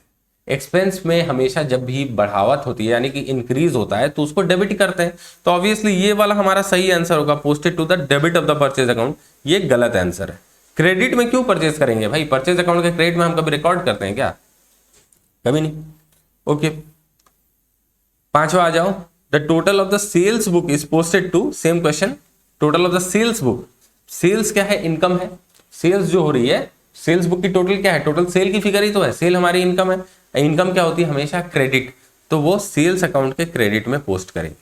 एक्सपेंस में हमेशा जब भी बढ़ावत होती है यानी कि इंक्रीज होता है तो उसको डेबिट करते हैं, तो ऑब्वियसली ये वाला हमारा सही आंसर होगा, posted to the debit of the purchase account. ये गलत आंसर है। क्रेडिट में क्यों परचेज करेंगे भाई, परचेज अकाउंट के क्रेडिट में हम कभी रिकॉर्ड करते हैं क्या, कभी नहीं। ओके, पांचवा आ जाओ, the total of the sales book is posted to, same question, total of the sales book. Sales क्या है, इनकम है। सेल्स जो हो रही है, सेल्स बुक की टोटल क्या है, टोटल सेल की फिगर ही तो है, सेल हमारी इनकम है। इनकम क्या होती है, हमेशा क्रेडिट, तो वो सेल्स अकाउंट के क्रेडिट में पोस्ट करेंगे।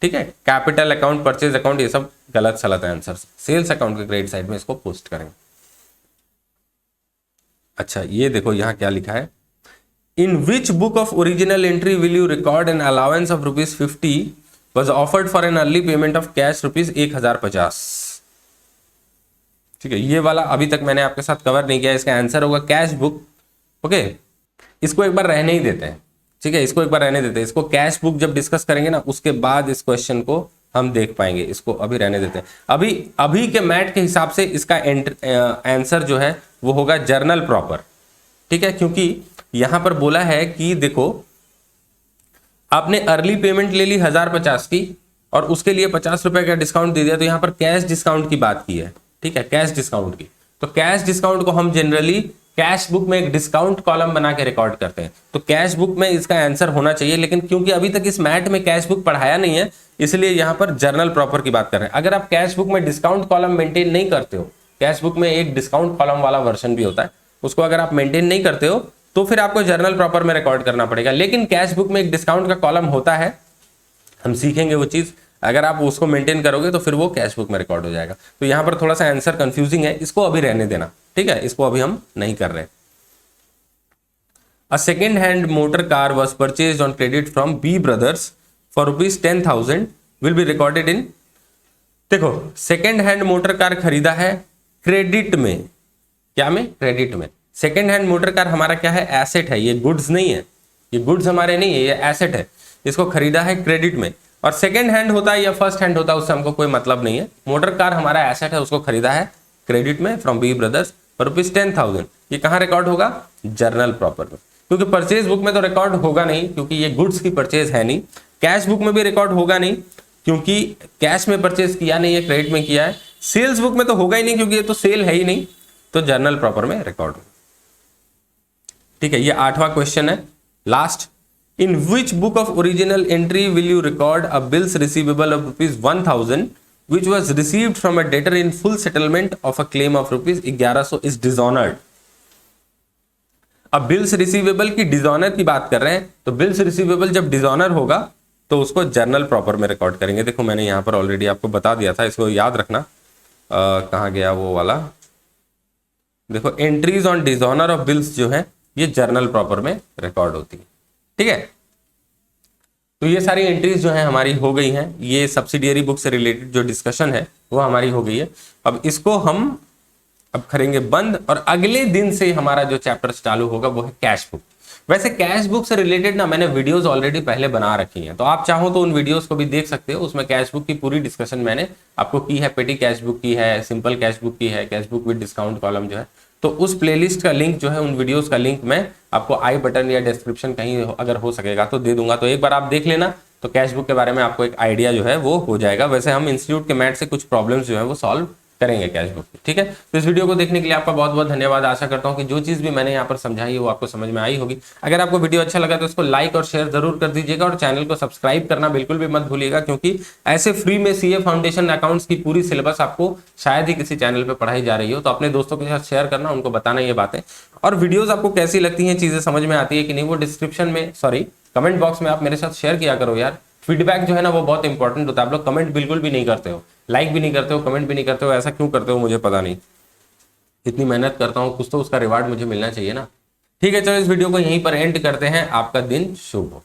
ठीक है, कैपिटल अकाउंट, परचेज अकाउंट, ये सब गलत सलत है आंसर। सेल्स अकाउंट के क्रेडिट साइड में इसको पोस्ट करेंगे। अच्छा ये देखो यहां क्या लिखा है, in which book of original entry will you record an allowance of ₹50 was offered for an early payment of cash ₹1050। ठीक है, ये वाला अभी तक मैंने आपके साथ कवर नहीं किया, इसका आंसर होगा कैश बुक। ओके, इसको एक बार रहने ही देते हैं। ठीक है, इसको एक बार रहने देते हैं, इसको कैश बुक जब डिस्कस करेंगे ना उसके बाद इस क्वेश्चन को हम देख पाएंगे, इसको अभी रहने देते हैं। अभी के मैट के हिसाब से इसका आंसर जो है वो होगा जर्नल प्रॉपर। ठीक है, क्योंकि यहां पर बोला है कि देखो आपने अर्ली पेमेंट ले ली 1050 की और उसके लिए 50 रुपए का डिस्काउंट दे दिया, तो यहां पर कैश डिस्काउंट की बात की है। ठीक है, कैश डिस्काउंट की, तो कैश डिस्काउंट को हम जनरली कैश बुक में एक डिस्काउंट कॉलम बना के रिकॉर्ड करते हैं, तो कैश बुक में इसका आंसर होना चाहिए। लेकिन क्योंकि अभी तक इस मैट में कैश बुक पढ़ाया नहीं है, इसलिए यहां पर जर्नल प्रॉपर की बात कर रहे हैं। अगर आप कैश बुक में डिस्काउंट कॉलम मेंटेन नहीं करते हो, कैश बुक में एक डिस्काउंट कॉलम वाला वर्जन भी होता है, उसको अगर आप मेंटेन नहीं करते हो तो फिर आपको जर्नल प्रॉपर में रिकॉर्ड करना पड़ेगा। लेकिन कैश बुक में एक डिस्काउंट का कॉलम होता है, हम सीखेंगे वो चीज, अगर आप उसको मेंटेन करोगे तो फिर वो कैश बुक में रिकॉर्ड हो जाएगा। तो यहां पर थोड़ा सा आंसर कंफ्यूजिंग है, इसको अभी रहने देना। ठीक है, इसको अभी हम नहीं कर रहे। A second-hand motor car was purchased on credit from B Brothers for ₹10,000 will be recorded in। देखो सेकेंड हैंड मोटर कार खरीदा है क्रेडिट में, क्या में, क्रेडिट में। सेकेंड हैंड मोटर कार हमारा क्या है, एसेट है, ये गुड्स नहीं है, ये गुड्स हमारे नहीं है, ये एसेट है। इसको खरीदा है क्रेडिट में, और सेकेंड हैंड होता है या फर्स्ट हैंड होता है उससे हमको कोई मतलब नहीं है। मोटर कार हमारा एसेट है, उसको खरीदा है क्रेडिट में फ्रॉम बी ब्रदर्स फॉर ₹10,000। ये कहाँ रिकॉर्ड होगा, जर्नल प्रॉपर में, क्योंकि परचेज बुक में तो रिकॉर्ड होगा नहीं क्योंकि ये गुड्स की परचेज है नहीं। कैश बुक में भी रिकॉर्ड होगा नहीं क्योंकि कैश में परचेज किया नहीं है, क्रेडिट में किया है। सेल्स बुक में तो होगा ही नहीं क्योंकि ये तो सेल है ही नहीं, तो जर्नल प्रॉपर में रिकॉर्ड। ठीक है, ये 8वां क्वेश्चन है, last. In which book of original entry will you record a bills receivable of ₹1,000 which was received from a debtor in full settlement of a claim of ₹1100 is dishonored। अब bills receivable की dishonour की बात कर रहे हैं, तो bills receivable जब dishonour होगा तो उसको जर्नल प्रॉपर में रिकॉर्ड करेंगे। देखो मैंने यहां पर ऑलरेडी आपको बता दिया था, इसको याद रखना। कहां गया वो वाला, देखो entries on dishonour of bills जो है ये जर्नल प्रॉपर में रिकॉर्ड होती है। ठीक है, तो ये सारी एंट्रीज जो है हमारी हो गई हैं। ये सब्सिडियरी बुक से रिलेटेड जो डिस्कशन है वो हमारी हो गई है। अब इसको हम अब करेंगे बंद, और अगले दिन से हमारा जो चैप्टर चालू होगा वो है कैश बुक। वैसे कैश बुक से रिलेटेड ना मैंने वीडियोस ऑलरेडी पहले बना रखी हैं, तो आप चाहो तो उन वीडियोस को भी देख सकते हो। उसमें कैश बुक की पूरी डिस्कशन मैंने आपको की है, पेटी कैश बुक की है, सिंपल कैश बुक की है, cash book with discount column जो है। तो उस प्लेलिस्ट का लिंक जो है, उन वीडियोस का लिंक मैं आपको आई बटन या डिस्क्रिप्शन कहीं अगर हो सकेगा तो दे दूंगा, तो एक बार आप देख लेना, तो कैश बुक के बारे में आपको एक आइडिया जो है वो हो जाएगा। वैसे हम इंस्टीट्यूट के मैथ से कुछ प्रॉब्लम्स जो है वो सॉल्व करेंगे कैश बुक की। ठीक है, तो इस वीडियो को देखने के लिए आपका बहुत बहुत धन्यवाद। आशा करता हूं कि जो चीज़ भी मैंने यहाँ पर समझाई है वो आपको समझ में आई होगी। अगर आपको वीडियो अच्छा लगा तो इसको लाइक और शेयर जरूर कर दीजिएगा और चैनल को सब्सक्राइब करना बिल्कुल भी मत भूलिएगा, क्योंकि ऐसे फ्री में सीए फाउंडेशन अकाउंट्स की पूरी सिलेबस आपको शायद ही किसी चैनल पर पढ़ाई जा रही हो। तो अपने दोस्तों के साथ शेयर करना, उनको बताना ये बातें। और वीडियोस आपको कैसी लगती हैं, चीजें समझ में आती है कि नहीं, वो डिस्क्रिप्शन में कमेंट बॉक्स में आप मेरे साथ शेयर किया करो यार। फीडबैक जो है ना वो बहुत इंपॉर्टेंट होता है। आप लोग कमेंट बिल्कुल भी नहीं करते हो, लाइक भी नहीं करते हो, कमेंट भी नहीं करते हो। ऐसा क्यों करते हो मुझे पता नहीं। इतनी मेहनत करता हूँ, कुछ तो उसका रिवार्ड मुझे मिलना चाहिए ना। ठीक है, चलो इस वीडियो को यहीं पर एंड करते हैं। आपका दिन शुभ हो।